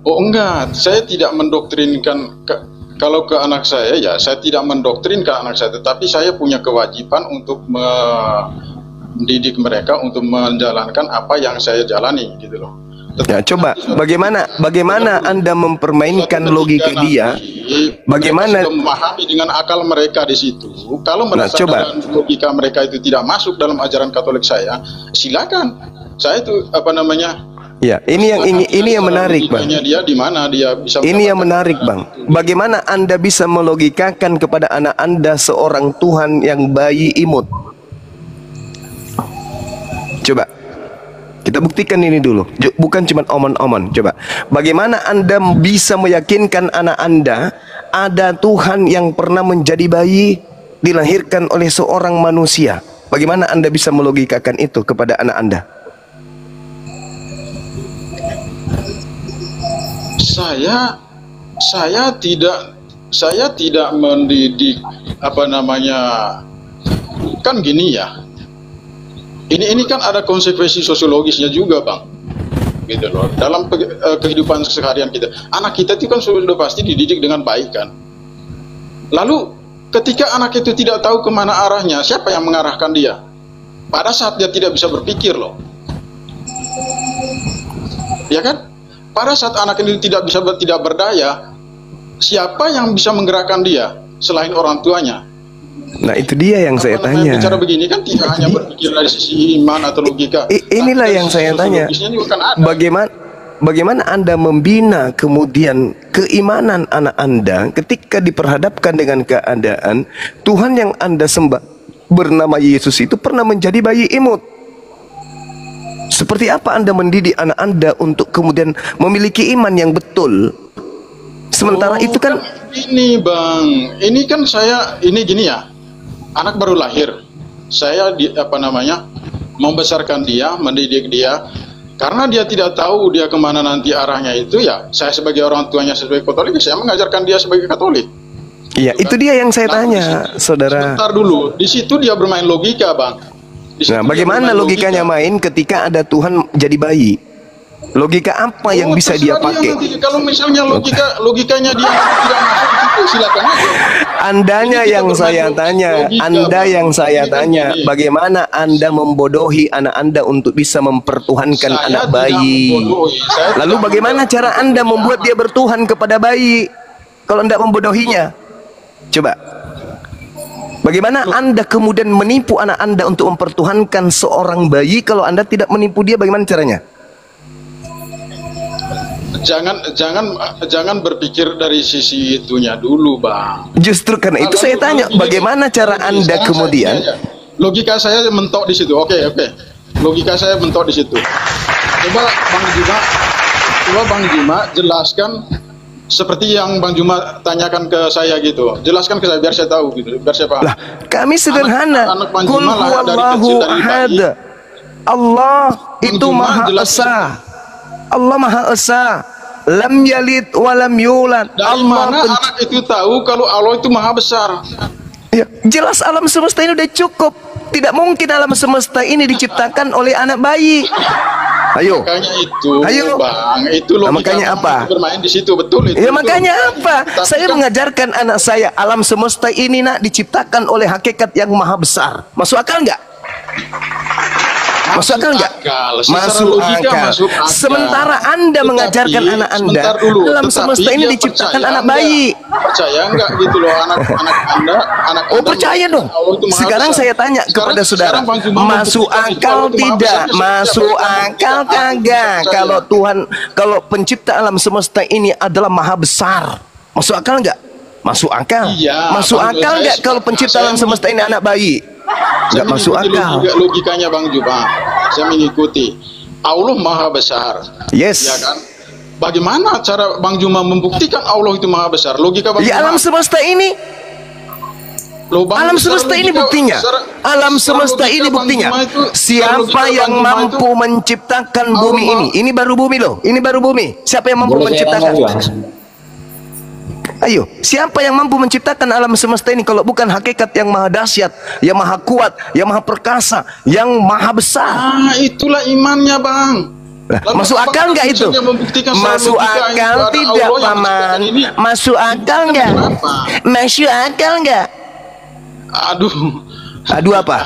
Oh enggak, saya tidak mendoktrinkan kalau ke anak saya, ya saya tidak mendoktrin ke anak saya, tetapi saya punya kewajiban untuk mendidik mereka untuk menjalankan apa yang saya jalani gitu loh. Ya, coba bagaimana Anda mempermainkan logika dia? Bagaimana mereka sudah memahami dengan akal mereka di situ? Kalau merasa dalam logika mereka itu tidak masuk dalam ajaran Katolik saya, silakan. Saya itu Ya, ini yang menarik, Bang. Dia di mana dia bisa. Ini yang menarik, Bang. Bagaimana Anda bisa melogikakan kepada anak Anda seorang Tuhan yang bayi imut? Coba kita buktikan ini dulu. Bukan cuma omon-omon. Coba, bagaimana Anda bisa meyakinkan anak Anda ada Tuhan yang pernah menjadi bayi dilahirkan oleh seorang manusia? Bagaimana Anda bisa melogikakan itu kepada anak Anda? Saya tidak mendidik kan gini ya. Ini kan ada konsekuensi sosiologisnya juga, Bang. Gitu loh. Dalam kehidupan keseharian kita, anak kita itu kan sudah pasti dididik dengan baik kan. Lalu ketika anak itu tidak tahu kemana arahnya, siapa yang mengarahkan dia? Pada saat dia tidak bisa berpikir loh. Ya kan? Pada saat anak itu tidak berdaya, siapa yang bisa menggerakkan dia selain orang tuanya? Nah, itu dia yang saya tanya. Bicara begini kan tidak hanya berpikir dari sisi iman atau logika. Inilah yang saya tanya. Bagaimana Anda membina kemudian keimanan anak Anda ketika diperhadapkan dengan keadaan Tuhan yang Anda sembah bernama Yesus itu pernah menjadi bayi imut? Seperti apa Anda mendidik anak Anda untuk kemudian memiliki iman yang betul? Sementara itu kan ini, Bang, ini kan ini gini ya. Anak baru lahir. Saya membesarkan dia, mendidik dia. Karena dia tidak tahu dia kemana nanti arahnya itu, ya saya sebagai orang tuanya sebagai Katolik, saya mengajarkan dia sebagai Katolik. Iya, itu dia yang saya tanya, saudara. Sebentar dulu, di situ dia bermain logika, Bang. Nah, bagaimana logikanya main ketika ada Tuhan jadi bayi? Logika apa yang bisa dia pakai? Kalau misalnya logikanya dia tidak masuk di situ, silakan aja. Anda yang saya tanya, bagaimana Anda membodohi anak Anda untuk bisa mempertuhankan anak bayi? Lalu bagaimana cara Anda membuat dia bertuhan kepada bayi kalau Anda membodohinya? Coba. Bagaimana Anda kemudian menipu anak Anda untuk mempertuhankan seorang bayi kalau Anda tidak menipu dia? Bagaimana caranya? Jangan berpikir dari sisi itunya dulu, Bang. Justru karena itu saya tanya, bagaimana cara Anda kemudian? Logika saya mentok di situ. Oke. Logika saya mentok di situ. Coba Bang Juma jelaskan seperti yang Bang Juma tanyakan ke saya gitu. Jelaskan ke saya biar saya tahu gitu, biar saya paham. Lah, kami sederhana. Qul huwallahu ahad. Allah itu Maha Esa. Allah Maha Esa. Lam yalid wa lam yulad. Dari mana anak itu tahu kalau Allah itu Maha Besar? Ya, jelas alam semesta ini udah cukup. Tidak mungkin alam semesta ini diciptakan oleh anak bayi. Ayo. Makanya itu, ayo, Bang, itu logika. Makanya apa? Bermain di situ, betul itu. Ya, makanya apa? Saya mengajarkan anak saya, alam semesta ini diciptakan oleh hakikat yang maha besar. Masuk akal nggak? Masuk akal nggak? Secara Masuk logika akal. masuk akal. Sementara Anda Tetapi, mengajarkan anak Anda sebentar dulu, alam tetapi semesta ini dia diciptakan percaya anak enggak? bayi. Percaya enggak gitu loh anak Anda Oh percaya dong. Allah itu Maha Sekarang Besar. saya tanya kepada saudara, sekarang Bang Juma masuk membuktikan akal Allah itu Maha tidak? Besar, Masuk siapa yang akal membuktikan? Aku kagak? percaya. Kalau Tuhan, kalau pencipta alam semesta ini adalah Maha Besar, masuk akal nggak? Masuk akal. Iya, Masuk Bang, akal saya nggak kalau sepakat. pencipta Saya alam semesta ini anak bayi? Nggak Saya masuk mengikuti akal. logikanya Bang Juma. Saya mengikuti. Allah Maha Besar. Yes. Ya kan? Bagaimana cara Bang Juma membuktikan Allah itu Maha Besar? Logika Bang Di Juma. alam semesta ini, Loh, Bang, alam secara semesta ini logika- buktinya. secara- Alam secara semesta logika ini Bang buktinya. Juma itu- secara Siapa logika yang Bang Juma mampu itu- menciptakan Allah bumi Maha- ini? Ini baru bumi loh. Ini baru bumi. Siapa yang mampu menciptakan? Ayo, siapa yang mampu menciptakan alam semesta ini kalau bukan hakikat yang maha dahsyat, yang maha kuat, yang maha perkasa, yang maha besar? Ah, itulah imannya, Bang. Lalu Masuk apakah akal nggak itu? bisa membuktikan secara Masuk logika itu akal ada tidak, Allah yang Paman? menciptakan ini? Masuk akal nggak? Kenapa? Masuk akal nggak? Aduh. Aduh apa?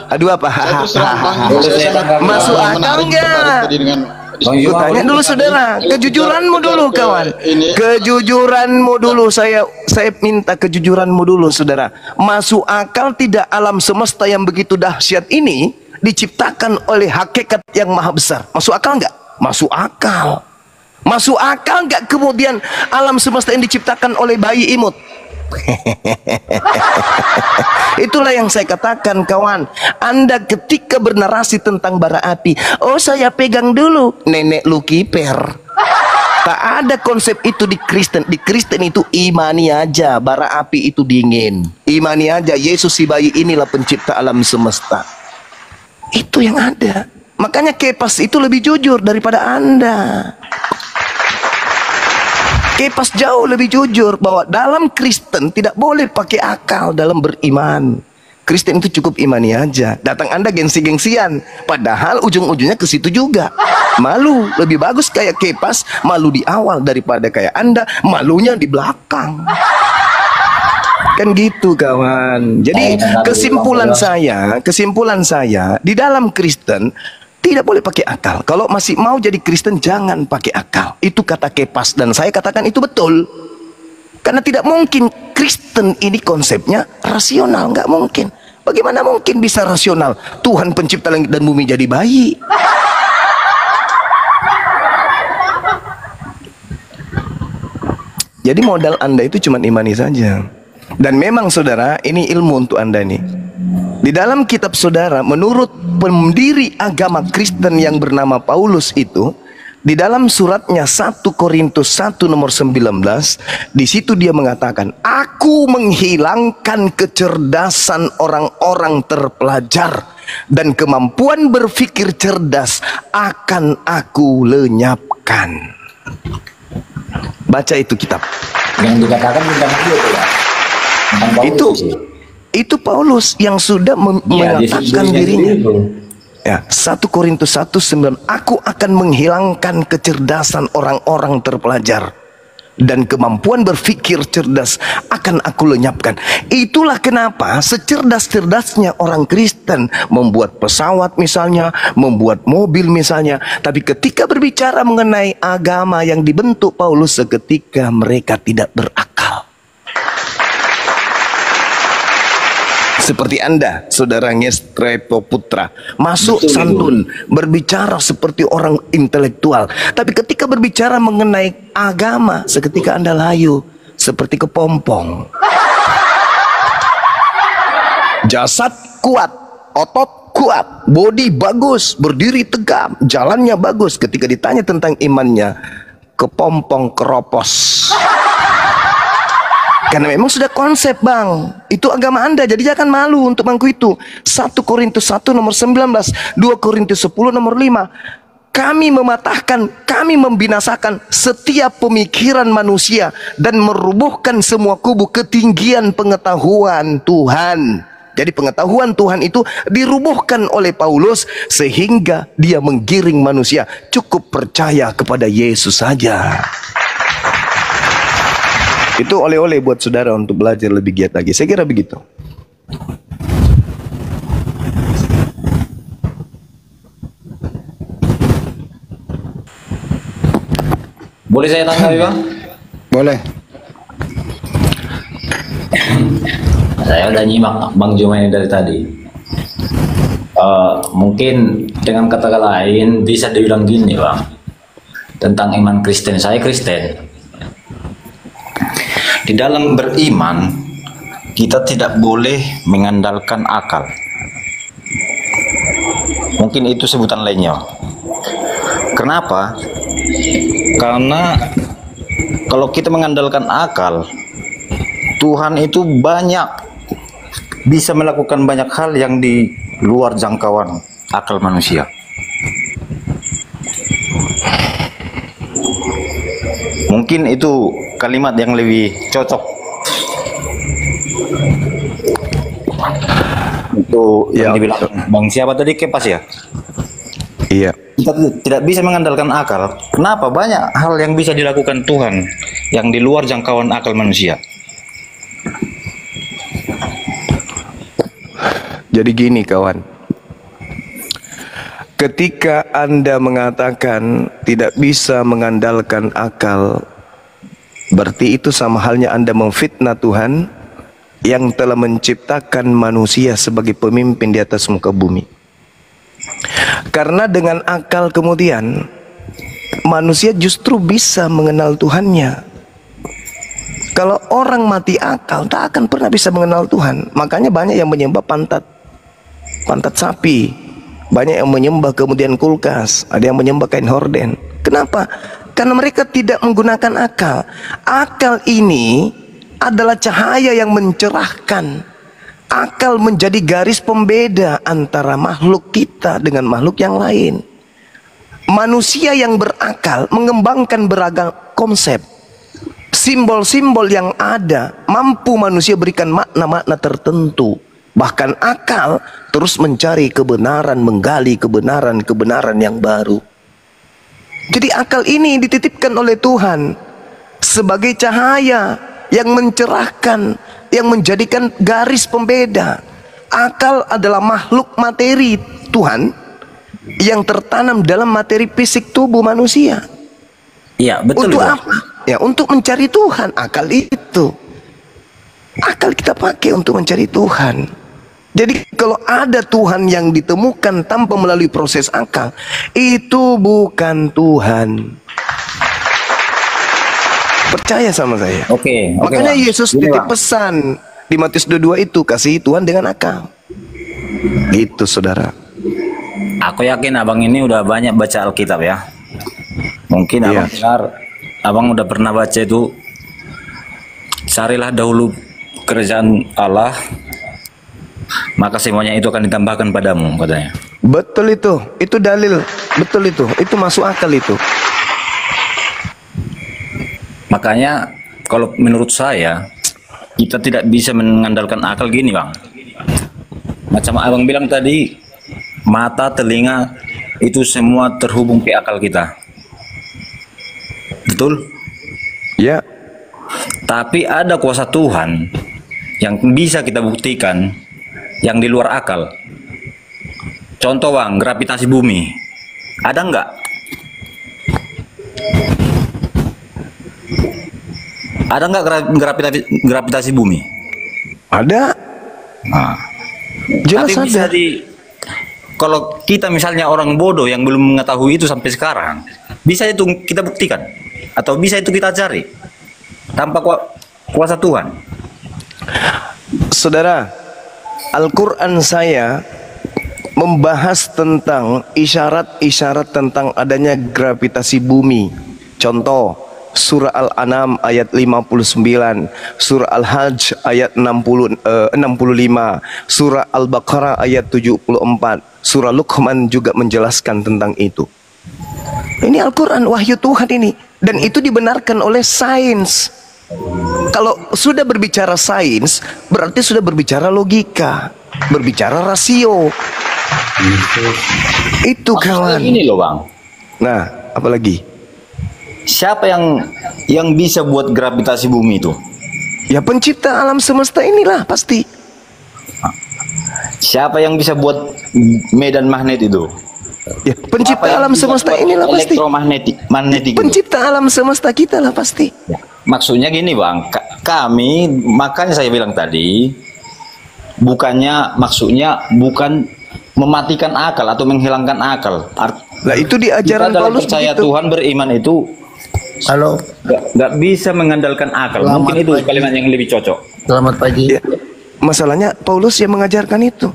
Aduh apa? Saya terus terang, Bang, saya sangat Masuk akal menarik nggak? tertarik tadi dengan Gue tanya dulu saudara, kejujuranmu dulu kawan. Kejujuranmu dulu, saya minta kejujuranmu dulu saudara. Masuk akal tidak alam semesta yang begitu dahsyat ini diciptakan oleh hakikat yang maha besar? Masuk akal nggak? Masuk akal. Masuk akal nggak kemudian alam semesta yang diciptakan oleh bayi imut? Itulah yang saya katakan kawan. Anda ketika bernarasi tentang bara api, oh saya pegang dulu, nenek lu kiper. Tak ada konsep itu di Kristen. Di Kristen itu imani aja bara api itu dingin. Imani aja Yesus si bayi inilah pencipta alam semesta. Itu yang ada. Makanya Kepas itu lebih jujur daripada Anda. Kepas jauh lebih jujur bahwa dalam Kristen tidak boleh pakai akal dalam beriman. Kristen itu cukup imani aja. Datang Anda gengsi-gengsian, padahal ujung-ujungnya ke situ juga. Malu, lebih bagus kayak Kepas, malu di awal daripada kayak Anda, malunya di belakang. Kan gitu kawan. Jadi kesimpulan saya di dalam Kristen tidak boleh pakai akal. Kalau masih mau jadi Kristen jangan pakai akal. Itu kata Kepas dan saya katakan itu betul. Karena tidak mungkin Kristen ini konsepnya rasional, nggak mungkin. Bagaimana mungkin bisa rasional? Tuhan pencipta langit dan bumi jadi bayi. Jadi modal Anda itu cuma imani saja. Dan memang saudara, ini ilmu untuk Anda nih. Di dalam kitab saudara, menurut pendiri agama Kristen yang bernama Paulus itu, di dalam suratnya 1 Korintus 1 nomor 19, di situ dia mengatakan, aku menghilangkan kecerdasan orang-orang terpelajar dan kemampuan berpikir cerdas akan aku lenyapkan. Baca itu kitab. Yang dikatakan bukan itu ya. Itu Paulus yang sudah menyatakan dirinya. Ya, 1 Korintus 1:9, aku akan menghilangkan kecerdasan orang-orang terpelajar dan kemampuan berpikir cerdas akan aku lenyapkan. Itulah kenapa secerdas-cerdasnya orang Kristen membuat pesawat misalnya, membuat mobil misalnya, tapi ketika berbicara mengenai agama yang dibentuk Paulus, seketika mereka tidak berakal. Seperti Anda, saudara Ngestrepo Putra, masuk santun, berbicara seperti orang intelektual. Tapi ketika berbicara mengenai agama, seketika Anda layu, seperti kepompong. Jasad kuat, otot kuat, body bagus, berdiri tegap, jalannya bagus. Ketika ditanya tentang imannya, kepompong keropos. Karena memang sudah konsep bang, itu agama Anda, jadi jangan malu untuk mengaku itu. 1 Korintus 1 nomor 19, 2 Korintus 10 nomor 5. Kami mematahkan, kami membinasakan setiap pemikiran manusia dan merubuhkan semua kubu ketinggian pengetahuan Tuhan. Jadi pengetahuan Tuhan itu dirubuhkan oleh Paulus sehingga dia menggiring manusia. Cukup percaya kepada Yesus saja. Itu oleh-oleh buat saudara untuk belajar lebih giat lagi. Saya kira begitu. Boleh saya tanggapi, Bang? Boleh. Saya udah nyimak Bang Jumaini dari tadi. Mungkin dengan kata lain bisa dibilang gini, Bang, tentang iman Kristen. Saya Kristen. Di dalam beriman kita tidak boleh mengandalkan akal. Mungkin itu sebutan lainnya. Kenapa? Karena kalau kita mengandalkan akal, Tuhan itu bisa melakukan banyak hal yang di luar jangkauan akal manusia. Mungkin itu kalimat yang lebih cocok itu yang dibilang Bang siapa tadi, Kepas ya? Iya. Kita tidak bisa mengandalkan akal. Kenapa? Banyak hal yang bisa dilakukan Tuhan yang di luar jangkauan akal manusia. Jadi gini kawan, ketika Anda mengatakan tidak bisa mengandalkan akal, berarti itu sama halnya Anda memfitnah Tuhan yang telah menciptakan manusia sebagai pemimpin di atas muka bumi. Karena dengan akal kemudian manusia justru bisa mengenal Tuhannya. Kalau orang mati akal tak akan pernah bisa mengenal Tuhan. Makanya banyak yang menyembah pantat sapi, banyak yang menyembah kemudian kulkas, ada yang menyembah kain horden. Kenapa? Karena mereka tidak menggunakan akal. Akal ini adalah cahaya yang mencerahkan. Akal menjadi garis pembeda antara makhluk kita dengan makhluk yang lain. Manusia yang berakal mengembangkan beragam konsep. Simbol-simbol yang ada mampu manusia berikan makna-makna tertentu. Bahkan akal terus mencari kebenaran, menggali kebenaran yang baru. Jadi akal ini dititipkan oleh Tuhan sebagai cahaya yang mencerahkan, yang menjadikan garis pembeda. Akal adalah makhluk materi Tuhan yang tertanam dalam materi fisik tubuh manusia. Iya, betul. Untuk apa? Ya, untuk mencari Tuhan. Akal itu, akal kita pakai untuk mencari Tuhan. Jadi kalau ada Tuhan yang ditemukan tanpa melalui proses akal, itu bukan Tuhan. Percaya sama saya. Oke. Makanya Bang. Yesus titip pesan di Matius 22 itu, kasih Tuhan dengan akal. Gitu saudara. Aku yakin abang ini udah banyak baca Alkitab ya. Mungkin abang dengar, abang udah pernah baca itu, carilah dahulu kerajaan Allah, maka semuanya itu akan ditambahkan padamu, katanya. Betul itu dalil, betul itu masuk akal itu. Makanya kalau menurut saya kita tidak bisa mengandalkan akal gini bang. Macam abang bilang tadi, mata, telinga itu semua terhubung ke akal kita. Betul? Ya. Tapi ada kuasa Tuhan yang bisa kita buktikan yang di luar akal. Contoh bang, gravitasi bumi. Ada nggak? Ada nggak gravitasi bumi? Ada. Nah, jelas tapi bisa ada. Kalau kita misalnya orang bodoh yang belum mengetahui itu sampai sekarang, bisa itu kita buktikan atau bisa itu kita cari tanpa kuasa Tuhan. Saudara, Al-Quran saya membahas tentang isyarat-isyarat tentang adanya gravitasi bumi. Contoh, surah Al-An'am ayat 59, surah Al-Hajj ayat 65, surah Al-Baqarah ayat 74, surah Luqman juga menjelaskan tentang itu. Ini Al-Quran, wahyu Tuhan ini. Dan itu dibenarkan oleh sains. Kalau sudah berbicara sains, berarti sudah berbicara logika, berbicara rasio. Itu kawan. Ini loh bang. Nah, apalagi? Siapa yang bisa buat gravitasi bumi itu? Ya pencipta alam semesta inilah pasti. Siapa yang bisa buat medan magnet itu? Ya, pencipta alam semesta inilah pasti. Elektromagnetik. Pencipta alam semesta kita lah pasti. Ya. Maksudnya gini Bang, kami makanya saya bilang tadi, maksudnya bukan mematikan akal atau menghilangkan akal. Lah itu di ajaran Paulus percaya begitu. Tuhan beriman itu. Halo. Nggak bisa mengandalkan akal. Selamat Mungkin itu pagi. kalimat yang lebih cocok. Selamat pagi. Ya, masalahnya Paulus yang mengajarkan itu.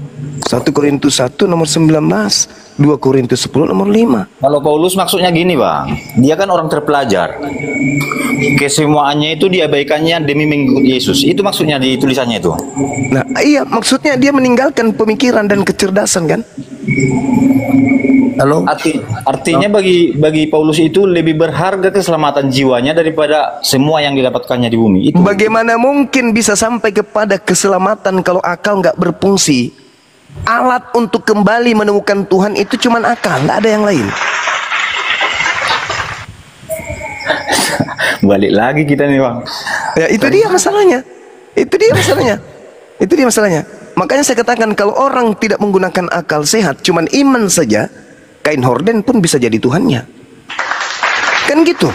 1 Korintus 1 nomor 19, 2 Korintus 10 nomor 5. Kalau Paulus maksudnya gini Bang, dia kan orang terpelajar. Kesemuanya itu diabaikannya demi mengikut Yesus. Itu maksudnya di tulisannya itu. Nah, iya, maksudnya dia meninggalkan pemikiran dan kecerdasan kan? Halo. Artinya bagi Paulus itu lebih berharga keselamatan jiwanya daripada semua yang didapatkannya di bumi. Itu. Bagaimana mungkin bisa sampai kepada keselamatan kalau akal nggak berfungsi? Alat untuk kembali menemukan Tuhan itu cuma akal, nggak ada yang lain. Balik lagi kita nih Bang. Ya itu dia masalahnya. Itu dia masalahnya. Makanya saya katakan kalau orang tidak menggunakan akal sehat, cuman iman saja, kain horden pun bisa jadi Tuhannya. Kan gitu.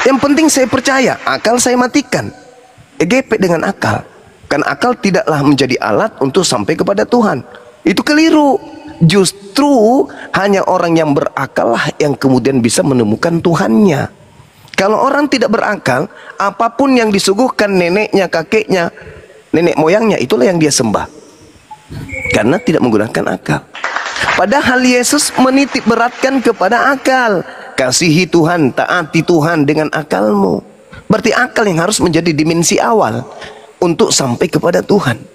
Yang penting saya percaya, akal saya matikan. EGP dengan akal. Kan akal tidaklah menjadi alat untuk sampai kepada Tuhan. Itu keliru. Justru hanya orang yang berakal lah yang kemudian bisa menemukan Tuhannya. Kalau orang tidak berakal, apapun yang disuguhkan neneknya, kakeknya, nenek moyangnya, itulah yang dia sembah. Karena tidak menggunakan akal. Padahal Yesus menitik beratkan kepada akal. Kasihi Tuhan, taati Tuhan dengan akalmu. Berarti akal yang harus menjadi dimensi awal untuk sampai kepada Tuhan.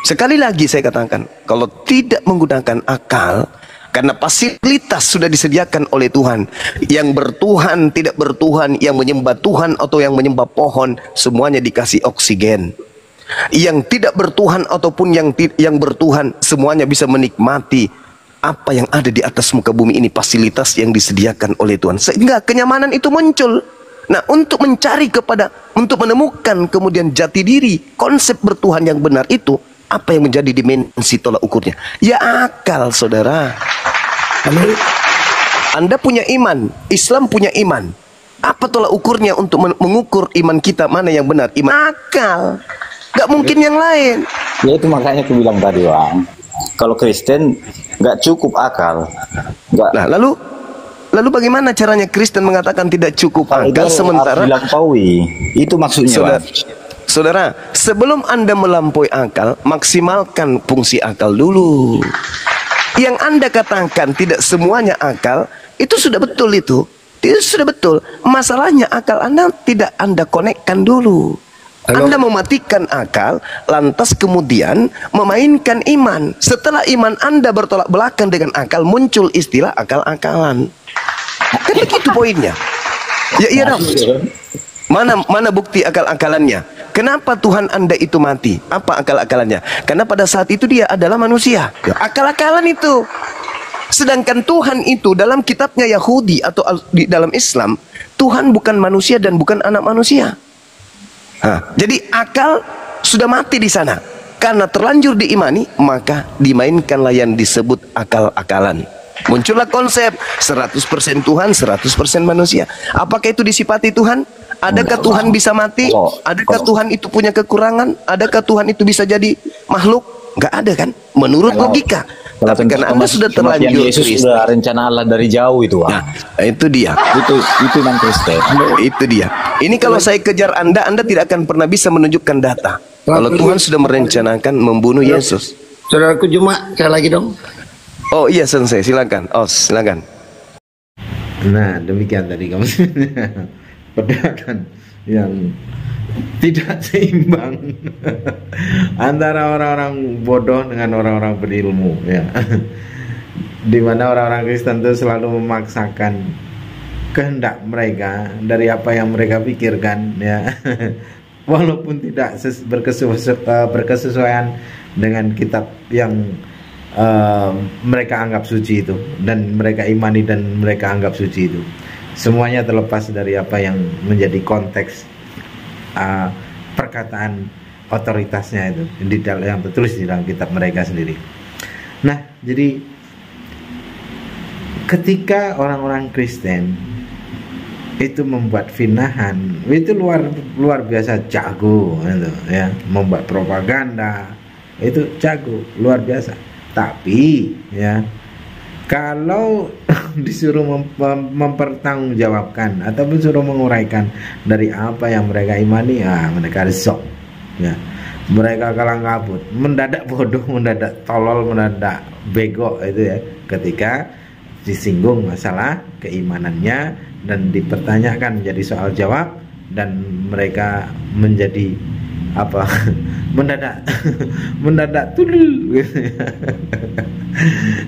Sekali lagi saya katakan, kalau tidak menggunakan akal, karena fasilitas sudah disediakan oleh Tuhan, yang bertuhan, tidak bertuhan, yang menyembah Tuhan atau yang menyembah pohon, semuanya dikasih oksigen. Yang tidak bertuhan ataupun yang bertuhan, semuanya bisa menikmati apa yang ada di atas muka bumi ini, fasilitas yang disediakan oleh Tuhan, sehingga kenyamanan itu muncul. Nah, untuk untuk menemukan kemudian jati diri, konsep bertuhan yang benar itu, apa yang menjadi dimensi tolak ukurnya? Ya akal, saudara. Anda punya iman, Islam punya iman. Apa tolak ukurnya untuk mengukur iman kita mana yang benar? Iman akal. Gak mungkin yang lain. Ya itu makanya aku bilang tadi Bang, kalau Kristen nggak cukup akal. Nah, lalu bagaimana caranya Kristen mengatakan tidak cukup akal sementara dilampaui? Itu maksudnya. Saudara, sebelum Anda melampaui akal, maksimalkan fungsi akal dulu. Yang Anda katakan tidak semuanya akal, itu sudah betul itu. Itu sudah betul. Masalahnya akal Anda tidak Anda konekkan dulu. Anda mematikan akal, lantas kemudian memainkan iman. Setelah iman Anda bertolak belakang dengan akal, muncul istilah akal-akalan. Kan begitu poinnya. Ya iya dong. Mana bukti akal-akalannya? Kenapa Tuhan Anda itu mati? Apa akal-akalannya? Karena pada saat itu dia adalah manusia. Akal-akalan itu. Sedangkan Tuhan itu dalam kitabnya Yahudi atau di dalam Islam, Tuhan bukan manusia dan bukan anak manusia. Jadi akal sudah mati di sana. Karena terlanjur diimani, maka dimainkanlah yang disebut akal-akalan. Muncullah konsep 100% Tuhan, 100% manusia. Apakah itu disifati Tuhan? Adakah Tuhan bisa mati? Adakah Tuhan itu punya kekurangan? Adakah Tuhan itu bisa jadi makhluk? Nggak ada kan? Menurut logika. Tapi karena Anda sudah terlanjur Yesus sudah rencana Allah dari jauh itu. Nah, itu dia. Itu non Kristen. Itu dia. Ini kalau saya kejar Anda tidak akan pernah bisa menunjukkan data. Kalau Tuhan sudah merencanakan membunuh Yesus. Saudaraku Juma, saya lagi dong. Oh iya Sensei, silakan. Silakan. Nah, demikian tadi kamu perdebatan yang tidak seimbang antara orang-orang bodoh dengan orang-orang berilmu, ya. Di mana orang-orang Kristen itu selalu memaksakan kehendak mereka dari apa yang mereka pikirkan, ya. Walaupun tidak berkesesuaian dengan kitab yang mereka anggap suci itu dan mereka imani dan mereka anggap suci itu. Semuanya terlepas dari apa yang menjadi konteks perkataan otoritasnya itu yang tertulis di dalam kitab mereka sendiri. Nah, jadi ketika orang-orang Kristen itu membuat finahan, itu luar biasa jago gitu, ya, membuat propaganda itu jago luar biasa. Tapi ya, kalau disuruh mempertanggungjawabkan ataupun suruh menguraikan dari apa yang mereka imani, mereka resok, ya, mereka kalang kabut, mendadak bodoh, mendadak tolol, mendadak bego itu ya, ketika disinggung masalah keimanannya dan dipertanyakan menjadi soal jawab, dan mereka menjadi apa mendadak tulul gitu.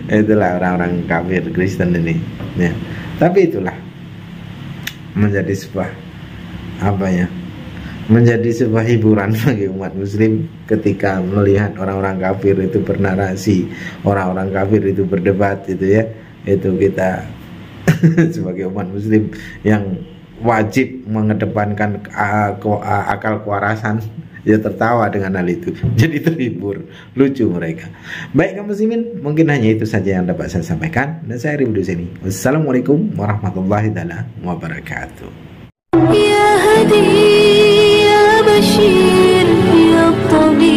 Itulah orang-orang kafir Kristen ini ya. Tapi itulah menjadi sebuah menjadi sebuah hiburan bagi umat muslim ketika melihat orang-orang kafir itu bernarasi, orang-orang kafir itu berdebat gitu ya. Itu kita sebagai umat muslim yang wajib mengedepankan akal kewarasan, ya tertawa dengan hal itu, jadi terhibur, lucu mereka. Baik kaum muslimin, mungkin hanya itu saja yang dapat saya sampaikan, dan saya Ribdu sini. Wassalamualaikum warahmatullahi wabarakatuh. Ya Hadi, ya Bashir, ya Tabi.